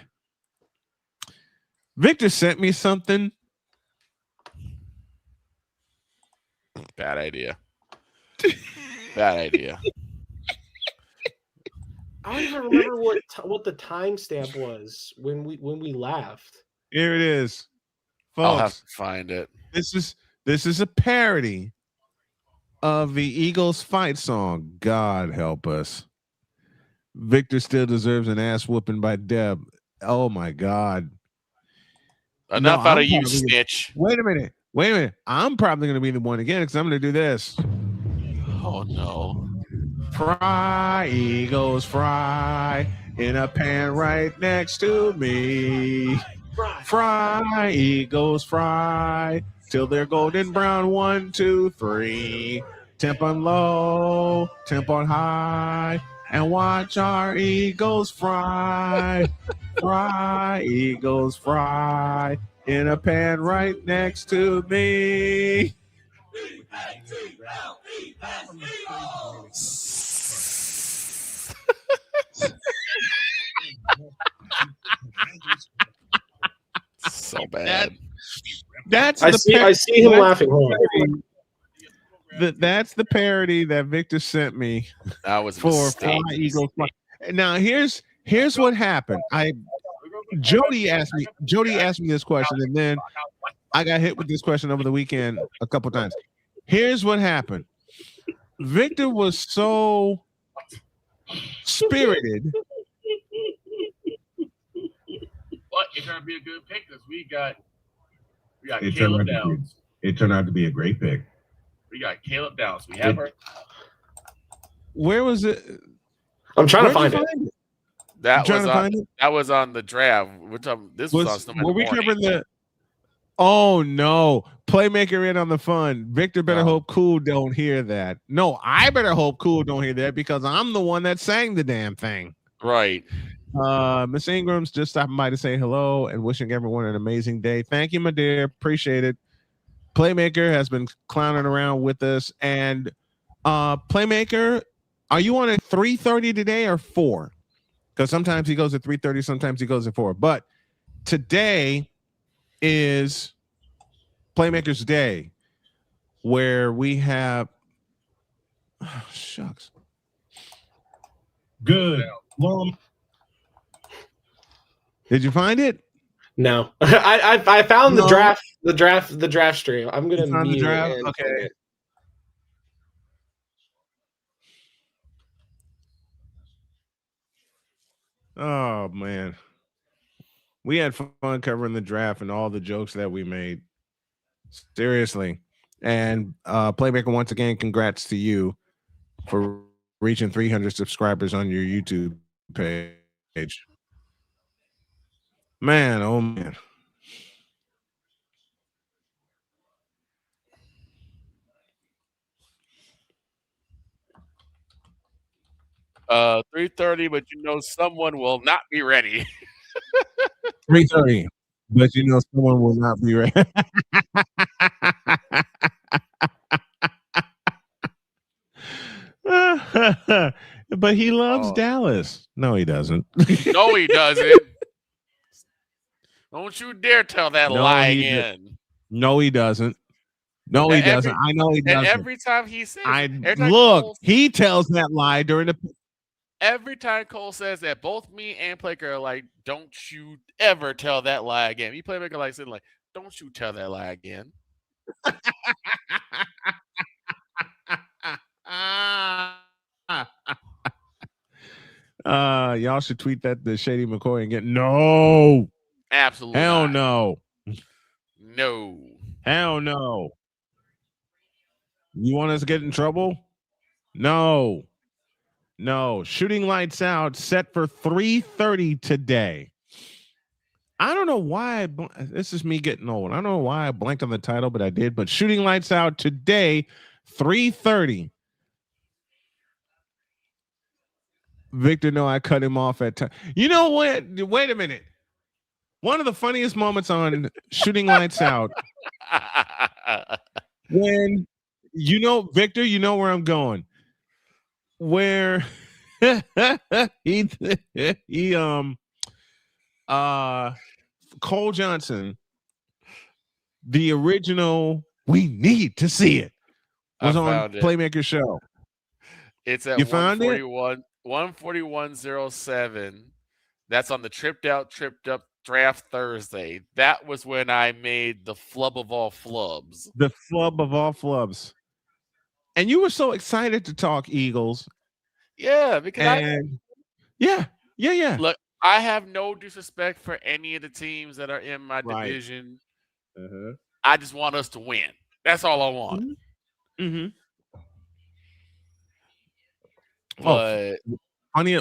Victor sent me something. Bad idea. Bad idea. I don't even remember what the timestamp was when we laughed. Here it is, folks. I'll have to find it. This is a parody of the Eagles fight song. God help us. Victor still deserves an ass whooping by Deb. Oh my God. Enough out of you, snitch. Wait a minute. I'm probably going to be the one again because I'm going to do this. Oh no. Fry, Eagles, fry in a pan right next to me. Fry, Eagles, fry till they're golden brown. 1, 2, 3. Temp on low, temp on high, and watch our Eagles fry. Fry, Eagles, fry in a pan right next to me. So bad. I see him laughing. That's the parody that Victor sent me. That was for Eagles. Now here's what happened. Jody asked me this question, and then I got hit with this question over the weekend a couple times. Here's what happened. Victor was so spirited. But it's gonna be a good pick because we got Caleb Downs. It turned out to be a great pick. We got Caleb Downs. We have her. Where was it? I'm trying to find it. That was on the draft. This was on Snowman. Were we covering the? Oh no! Playmaker in on the fun. Victor better hope Cool don't hear that. No, I better hope Cool don't hear that because I'm the one that sang the damn thing. Right. Miss Ingram's just stopping by to say hello and wishing everyone an amazing day. Thank you, my dear. Appreciate it. Playmaker has been clowning around with us. And Playmaker, are you on at 3:30 today or 4? Because sometimes he goes at 3:30, sometimes he goes at 4. But today is Playmaker's Day, where we have shucks. Good. Well, did you find it? No. I found the draft stream. I'm gonna mute the draft. it. Okay. Oh man. We had fun covering the draft and all the jokes that we made. Seriously. And Playmaker, once again, congrats to you for reaching 300 subscribers on your YouTube page. Man, oh man. Uh, 3:30, but someone will not be ready. 3:30. But you know, someone will not be ready. But he loves Dallas. No, he doesn't. No, he doesn't. Don't you dare tell that No, lie he again. No, he doesn't. No, he doesn't. I know he doesn't. And every time he says, he tells that lie during the. Every time Cole says that, both me and Playmaker are like, "Don't you ever tell that lie again." Me, Playmaker, like sitting like, "Don't you tell that lie again." Y'all should tweet that to Shady McCoy and get no. Absolutely. Hell not. no. No. Hell no. You want us to get in trouble? No. No. Shooting Lights Out set for 3:30 today. I don't know why. This is me getting old. I don't know why I blanked on the title, but I did. But Shooting Lights Out today, 3:30. Victor, no, I cut him off at time. You know what? Wait a minute. One of the funniest moments on Shooting Lights Out, when Victor, you know where I'm going. Where Cole Johnson, the original, we need to see it, was on Playmaker Show. It's at 141.07. That's on the Tripped Up Draft Thursday. That was when I made the flub of all flubs. The flub of all flubs. And you were so excited to talk Eagles. Yeah, because yeah. Look, I have no disrespect for any of the teams that are in my division. I just want us to win. That's all I want. Mm-hmm. But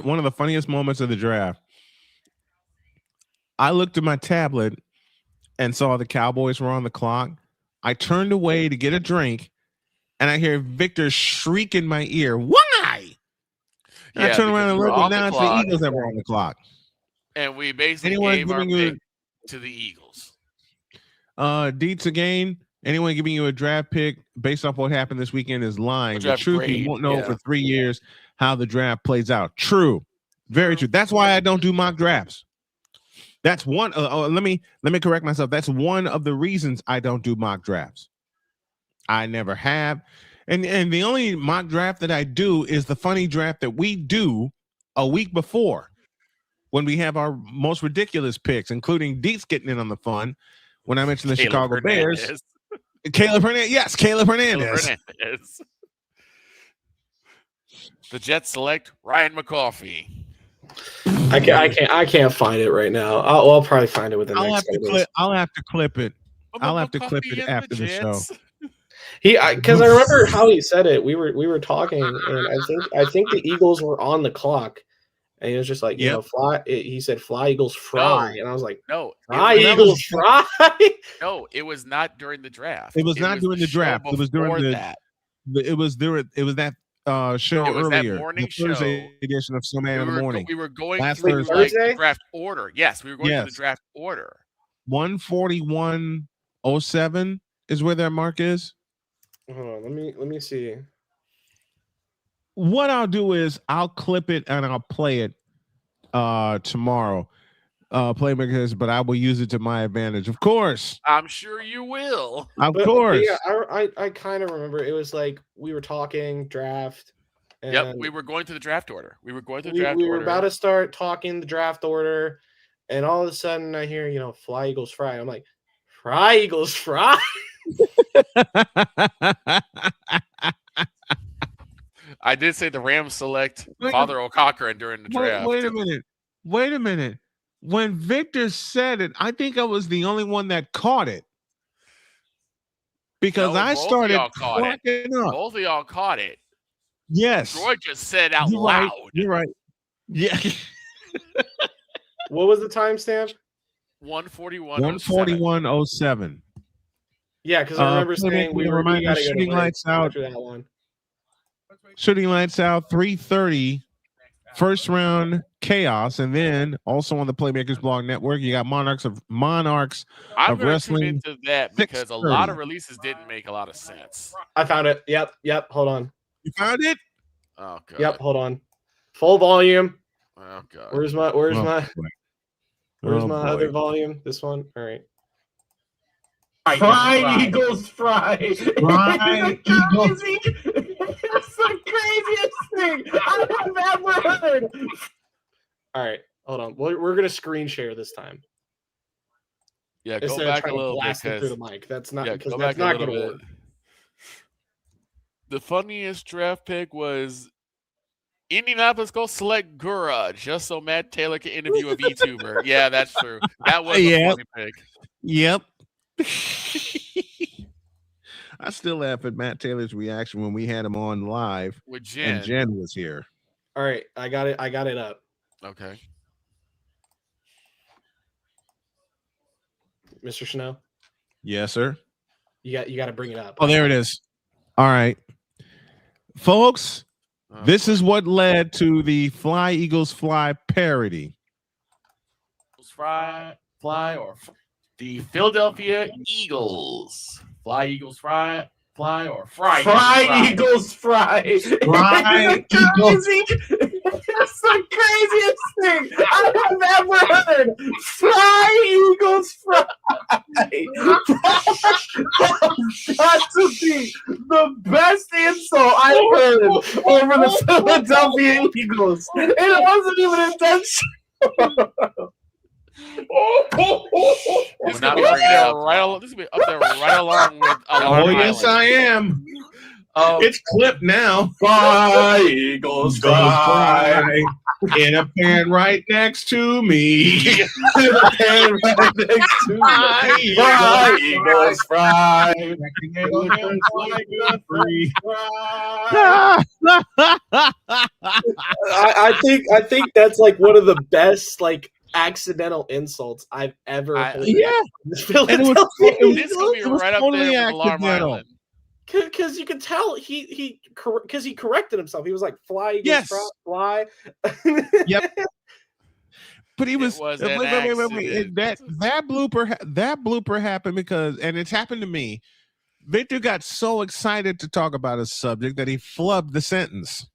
one of the funniest moments of the draft. I looked at my tablet and saw the Cowboys were on the clock. I turned away to get a drink, and I hear Victor shriek in my ear, "Why?" And I turned around and looked, and now it's the Eagles that were on the clock. And we basically gave our pick to the Eagles. Deets again. Anyone giving you a draft pick based off what happened this weekend is lying. The truth, you won't know for 3 years how the draft plays out. True, very true. That's why I don't do mock drafts. That's one. Let me correct myself. That's one of the reasons I don't do mock drafts. I never have, and the only mock draft that I do is the funny draft that we do a week before, when we have our most ridiculous picks, including Deets getting in on the fun. When I mentioned the Chicago Bears. Caleb Hernandez. Yes, Caleb Hernandez. The Jets select Ryan McCoffey. I can't find it right now. I'll probably find it within the next couple days. I'll have to clip it. I'll have to clip it after the show. Because I remember how he said it. We were talking, and I think the Eagles were on the clock, and he was just like, fly. He said, "Fly Eagles, fry," and I was like, "No, fly Eagles, fry." No, it was not during the draft. It was not during the draft. It was during that. It was that show earlier. Morning the Thursday edition of Snowman in the morning. We were going last through Thursday. the draft order. Yes, we were going through the draft order. 141.07 is where that mark is. Hold on, let me see. What I'll do is I'll clip it and I'll play it tomorrow. Playmakers, but I will use it to my advantage, of course. I'm sure you will. Of course. Yeah, I kind of remember it was like we were talking draft. And yep, we were going through the draft order. We were about to start talking the draft order, and all of a sudden I hear, "Fly Eagles, fry." I'm like, "Fry Eagles, fry." I did say the Rams select Father O'Cochran during the draft. Wait a minute. When Victor said it, I think I was the only one that caught it. Because I started cracking up. Both of y'all caught it. Yes. Troy just said out loud. You're right. Yeah. What was the timestamp? 141.07. Yeah, because I remember saying we were Shooting Lights Out. That one. Shooting Lights Out, 3:30 First round chaos, and then also on the Playmakers Blog Network, you got Monarchs of I'm going to tune Wrestling. into that because a lot of 6:30. releases didn't make a lot of sense. I found it. Yep. Hold on. You found it? Oh god. Yep. Hold on. Full volume. Oh god. Where's my boy. other volume? This one. All right. Fry Eagles fry. Fry Eagles. That's the craziest thing I've ever heard. All right, hold on. We're gonna screen share this time. Yeah, go Instead of back a trying to little bit blast it through because the mic. That's not yeah, because go that's back a not little gonna bit. work. The funniest draft pick was Indianapolis Colts select Gura just so Matt Taylor can interview a VTuber. Yeah, that's true. That was a funny pick. Yep. I still laugh at Matt Taylor's reaction when we had him on live With Jen. and Jen was here. All right, I got it up. Okay. Mr. Chanel, Yes, sir. you got to bring it up. Oh, there it is. All right. Folks, this is what led to the Fly Eagles Fly parody. Fly or the Philadelphia Eagles. Fly Eagles fry or fry. Fry Eagles fry. Fry Eagles. That's the craziest thing I've ever heard. Fly Eagles fry. Got to be the best insult I've heard over the Philadelphia Eagles. And it wasn't even intentional. This is gonna be up there right along with Alarm yes, Island. I am. It's clipped now. Fry Eagles fry. In a pan right next to me. In a pan right next to me. Fry Eagles fry. I think that's like one of the best like accidental insults I've ever heard. Yeah. This is gonna be right up there with Alarm Island. Because you could tell he corrected himself. He was like, "Fly, Eagles, Yes. fly." Yep. But he was, was an wait. That blooper happened because, and it's happened to me. Victor got so excited to talk about a subject that he flubbed the sentence.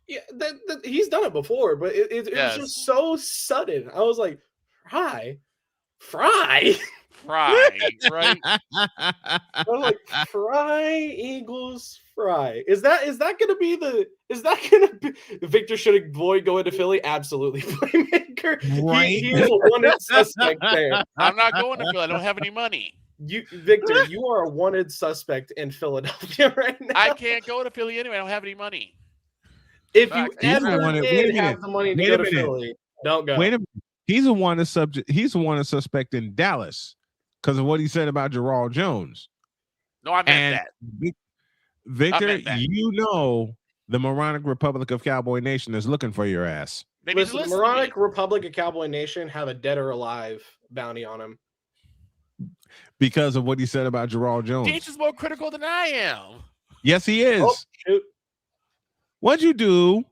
Yeah, that he's done it before, but it was just so sudden. I was like, fry, right? I was like, fry, Eagles, fry. Is that gonna be Victor should avoid going to Philly? Absolutely, Playmaker. Right. He is a wanted suspect there. I'm not going to Philly. I don't have any money. Victor, you are a wanted suspect in Philadelphia right now. I can't go to Philly anyway. I don't have any money. If Fact, you ever wait a have the money to Wait go a to minute. Philly, don't go. Wait a minute. He's a wanted suspect in Dallas because of what he said about Gerald Jones. No, I meant that. Victor, I meant that. you know the Moronic Republic of Cowboy Nation is looking for your ass. Listen, the Moronic Republic of Cowboy Nation have a dead or alive bounty on him. Because of what he said about Gerald Jones. Deitch is more critical than I am. Yes, he is. Oh, shoot. What'd you do?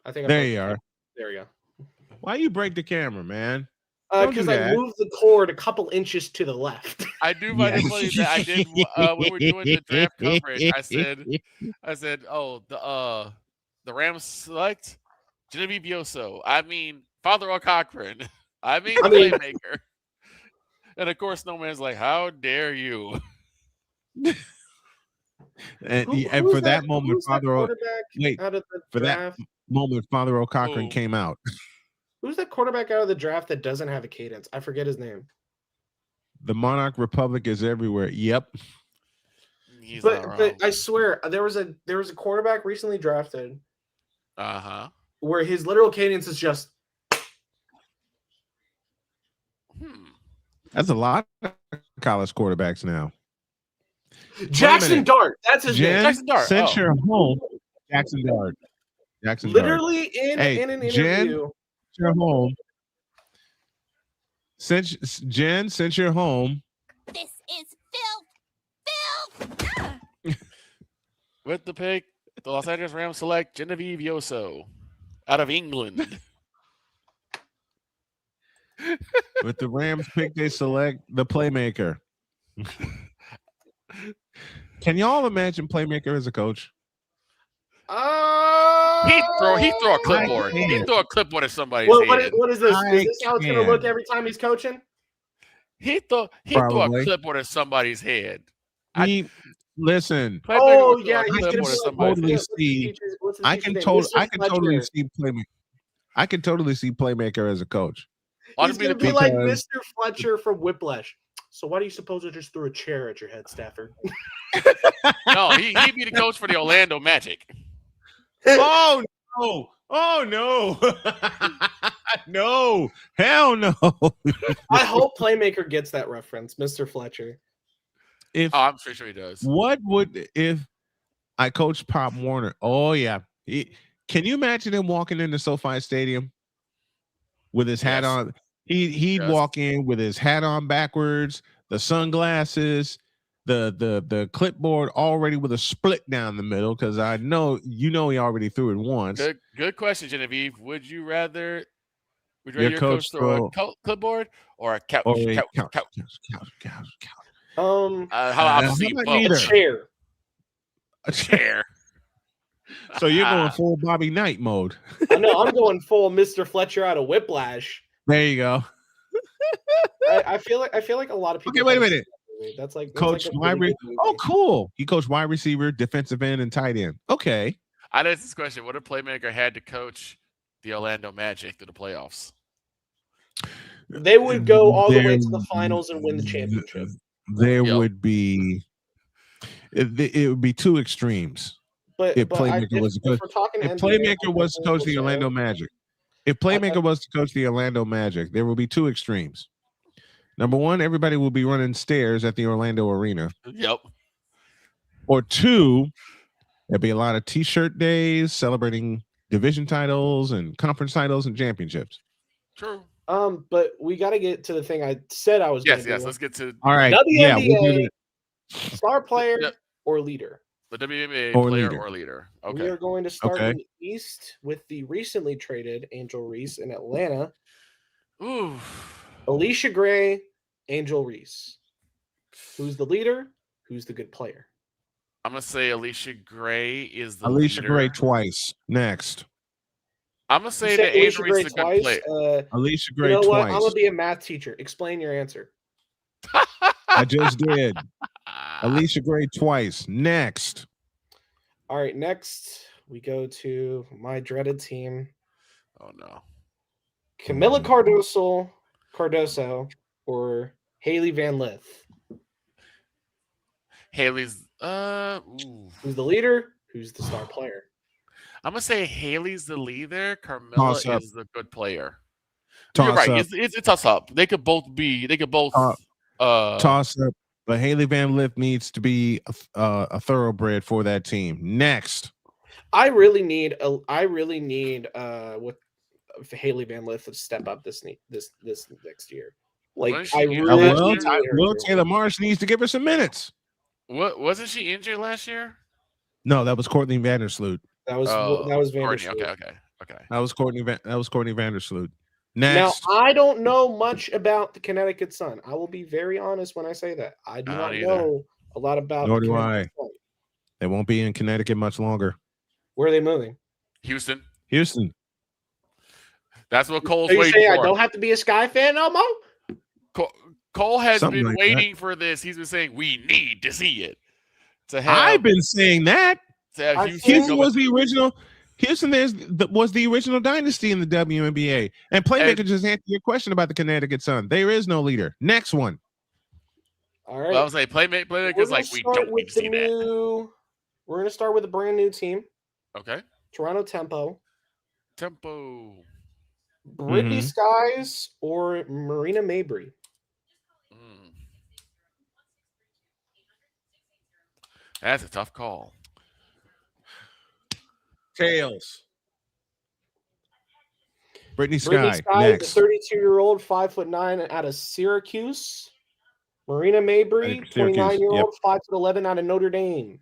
I think there you are. There you go. Why you break the camera, man? Don't do Because I that. moved the cord a couple inches to the left. I do find it funny that I did when we were doing the draft coverage. I said, oh, the Rams select Genevieve Yoso. I mean, Father O'Cochran. I mean, Playmaker. And of course, Snowman's like, "How dare you?" And for that moment, Father O'Cochran came out. Who's that quarterback out of the draft that doesn't have a cadence? I forget his name. The Monarch Republic is everywhere. Yep. But I swear there was a quarterback recently drafted. Where his literal cadence is just. That's a lot of college quarterbacks now. Jackson Dart. That's his name. Jackson Dart. Since you're home, Jackson Dart. Jackson Literally Dart. in an Jen, interview. you're home. Since you're home. This is filth. With the pick, the Los Angeles Rams select Genevieve Yoso. out of England. With the Rams pick, they select the playmaker. Can y'all imagine playmaker as a coach? He throw a clipboard. He throw a clipboard at somebody's head. What is this? Is this how it's going to look every time he's coaching? He throw a clipboard at somebody's head. Listen. Oh yeah, I can totally see. I can totally see playmaker. I can totally see playmaker as a coach. He's going to be like Mr. Fletcher from Whiplash. So why do you suppose I just threw a chair at your head, Stafford? No, he'd be the coach for the Orlando Magic. Oh no! Oh no! No! Hell no! I hope playmaker gets that reference, Mr. Fletcher. I'm sure he does. What would if I coached Pop Warner? Oh yeah. Can you imagine him walking into SoFi Stadium with his hat on? He'd walk in with his hat on backwards, the sunglasses, the clipboard already with a split down the middle, because I know he already threw it once. Good question, Genevieve. Would you rather your coach throw a clipboard or a couch? Couch. How about a chair? A chair. So you're going full Bobby Knight mode. I know. I'm going full Mr. Fletcher out of Whiplash. There you go. I feel like a lot of people. Okay, wait a minute. That's like coach wide. Oh, cool. He coached wide receiver, defensive end, and tight end. Okay. I asked this question: what if playmaker had to coach the Orlando Magic to the playoffs? They would go all the way to the finals and win the championship. There would be. It would be two extremes. But if playmaker was to coach the Orlando Magic. If playmaker was to coach the Orlando Magic, there will be two extremes. Number one, everybody will be running stairs at the Orlando Arena. Yep. Or two, there'll be a lot of T-shirt days celebrating division titles and conference titles and championships. True. But we got to get to the thing I said I was. Yes. Let's get to. All right. WNBA star player or leader. The WNBA player or leader. Okay. We are going to start in the East with the recently traded Angel Reese in Atlanta. Ooh. Alicia Gray, Angel Reese. Who's the leader? Who's the good player? I'm gonna say Alicia Gray is the Alicia leader. Gray twice. Next. I'm gonna say that Angel Reese is a good player. Alicia Gray you know twice. What? I'm gonna be a math teacher. Explain your answer. I just did. Alicia Gray twice. Next. All right. Next, we go to my dreaded team. Oh no. Camila Cardoso or Haley Van Lith. Haley's. Who's the leader? Who's the star player? I'm gonna say Haley's the leader. Carmilla is the good player. You're right. Up. It's a toss up. They could both be. They could both toss up. But Haley Van Lith needs to be a thoroughbred for that team. Next, I really need with Haley Van Lith to step up this next year. Like Will Taylor Marsh needs to give her some minutes. What wasn't she injured last year? No, that was Courtney Vandersloot. That was Vandersloot. Okay. That was Courtney Vandersloot. Next. Now, I don't know much about the Connecticut Sun. I will be very honest when I say that. I do not know a lot about Nor do I. They won't be in Connecticut much longer. Where are they moving? Houston. That's what Cole's so waiting for. I don't have to be a Sky fan no more? Cole has been waiting for this. He's been saying, we need to see it. I've been saying that. Houston was the original. Houston was the original dynasty in the WNBA. And Playmaker just answered your question about the Connecticut Sun. There is no leader. Next one. All right. Well, I was like, Playmaker's like, we don't need to see that. We're going to start with a brand new team. Okay. Toronto Tempo. Brittany Skies or Marina Mabry? That's a tough call. Tails. Brittany Skies, next. The 32-year-old, 5'9" out of Syracuse. Marina Mabry, 29-year-old, 5'11" out of Notre Dame.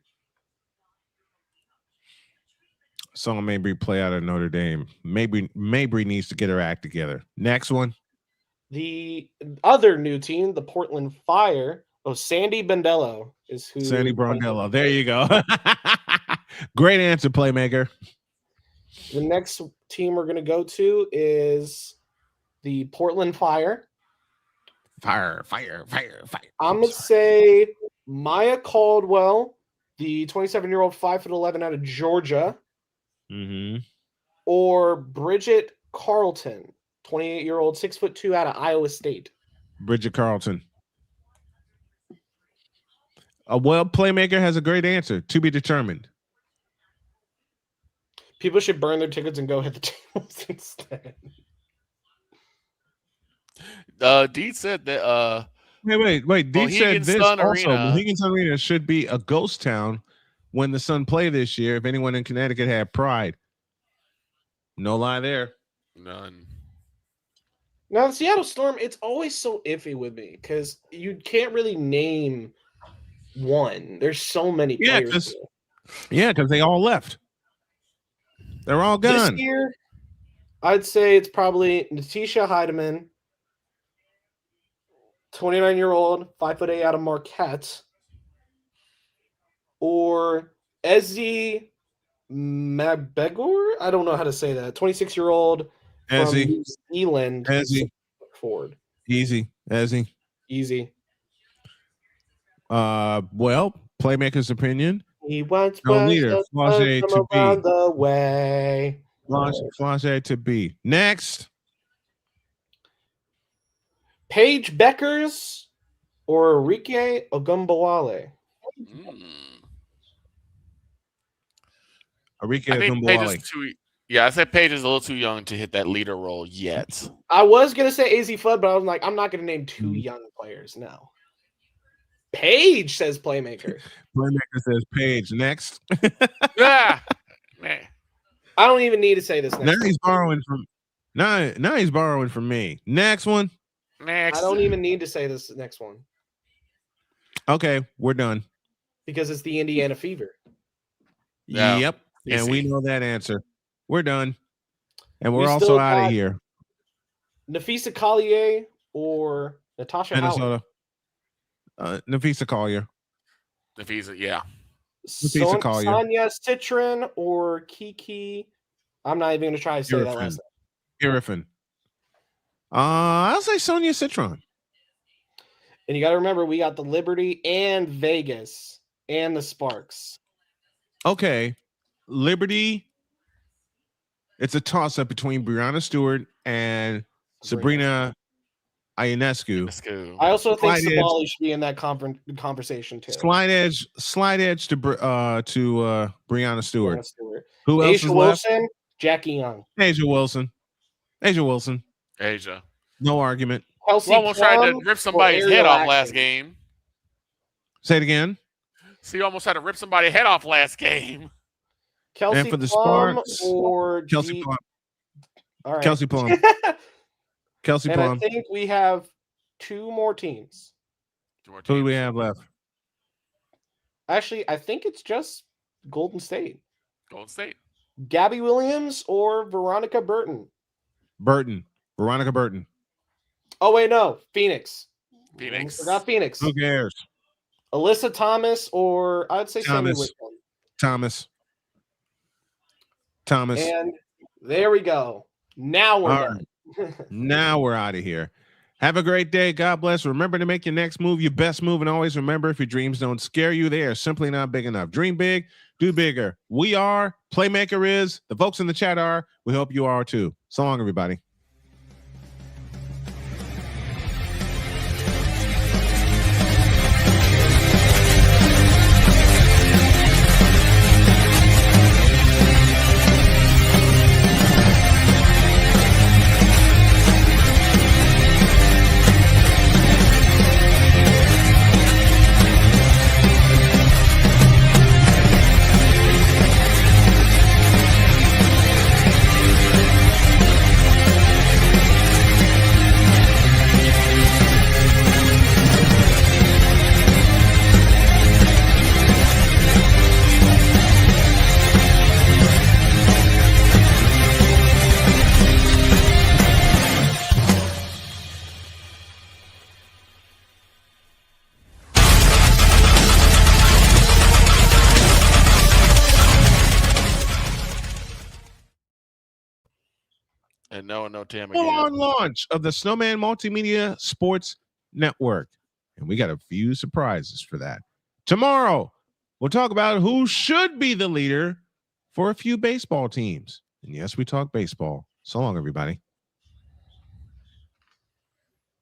saw Mabry play out of Notre Dame. Mabry needs to get her act together. Next one. The other new team, the Portland Fire. Oh, Sandy Bandello is who. Sandy Brondello. There you go. Great answer, playmaker. The next team we're going to go to is the Portland Fire. Fire. I'm going to say Maya Caldwell, the 27-year-old 5'11" out of Georgia. Mm-hmm. Or Bridget Carlton, 28-year-old 6'2" out of Iowa State. Bridget Carlton. Well, playmaker has a great answer. To be determined. People should burn their tickets and go hit the tables instead. Deed said that. Wait. Deed said this Sun also. Arena. Mohegan Sun Arena should be a ghost town when the Sun play this year. If anyone in Connecticut had pride, no lie there. None. Now the Seattle Storm, it's always so iffy with me because you can't really name one. There's so many players. Because they all left. They're all gone. This year, I'd say it's probably Natisha Heidemann, 29-year-old, 5'8" out of Marquette, or Ezzy Magbegor. I don't know how to say that. 26-year-old from New Zealand. Ezzy Ford. Easy. Ezzy. Easy. Well, playmaker's opinion. He wants no leader. Flage to around be. the way. Flage to be. Next. Paige Beckers or Enrique Ogumbawale. Enrique I think Ogumbawale. Paige is too. Yeah, I said Paige is a little too young to hit that leader role yet. I was gonna say AZ Fudd, but I was like, I'm not gonna name two young players. No. Paige says playmaker. Playmaker says Paige. Next. Yeah. I don't even need to say this. Now he's borrowing from. Now he's borrowing from me. Next one. Next. I don't even need to say this next one Okay, we're done. because it's the Indiana Fever. Yeah. Yep, and Easy. we know that answer. We're done, and we're We also still out of got here. Nafisa Collier or Natasha Howard. Minnesota. Nafisa Collier. Nafisa, yeah. Nafisa Collier. Sonia Citron or Kiki. I'm not even going to try to say that last name. Griffin. I'll say Sonia Citron. And you got to remember, we got the Liberty and Vegas and the Sparks. Okay, Liberty. It's a toss-up between Brianna Stewart and Sabrina Ionescu. I also think Slight edge. Sabali should be in that conversation too. Slight edge to Brianna Stewart. Brianna Stewart. Who else Asia is left? Wilson, Jackie Young. Asia Wilson. Asia. No argument. Kelsey You almost tried to Plum rip or somebody's Ariel head off Atkins? last game. Say it again. So you almost tried to rip somebody's head off last game. Kelsey And for the Plum Sparks, or Kelsey Plum. All right. Kelsey Plum. Kelsey And I Plum. think we have two more teams. Who do we have left? Actually, I think it's just Golden State. Golden State. Gabby Williams or Veronica Burton. Veronica Burton. Oh wait, no, Phoenix. Phoenix. Forgot Phoenix. Who cares? Alyssa Thomas or I'd say Sammy Thomas. Whitcomb. Thomas. And there we go. Now we're All done. Now we're out of here. Have a great day. God bless. Remember to make your next move your best move. And always remember, if your dreams don't scare you, they are simply not big enough. Dream big, do bigger. We are, Playmaker is, the folks in the chat are. We hope you are too. So long, everybody. And no Tim Full again. on launch of the Snowman Multimedia Sports Network. And we got a few surprises for that. Tomorrow, we'll talk about who should be the leader for a few baseball teams. And yes, we talk baseball. So long, everybody.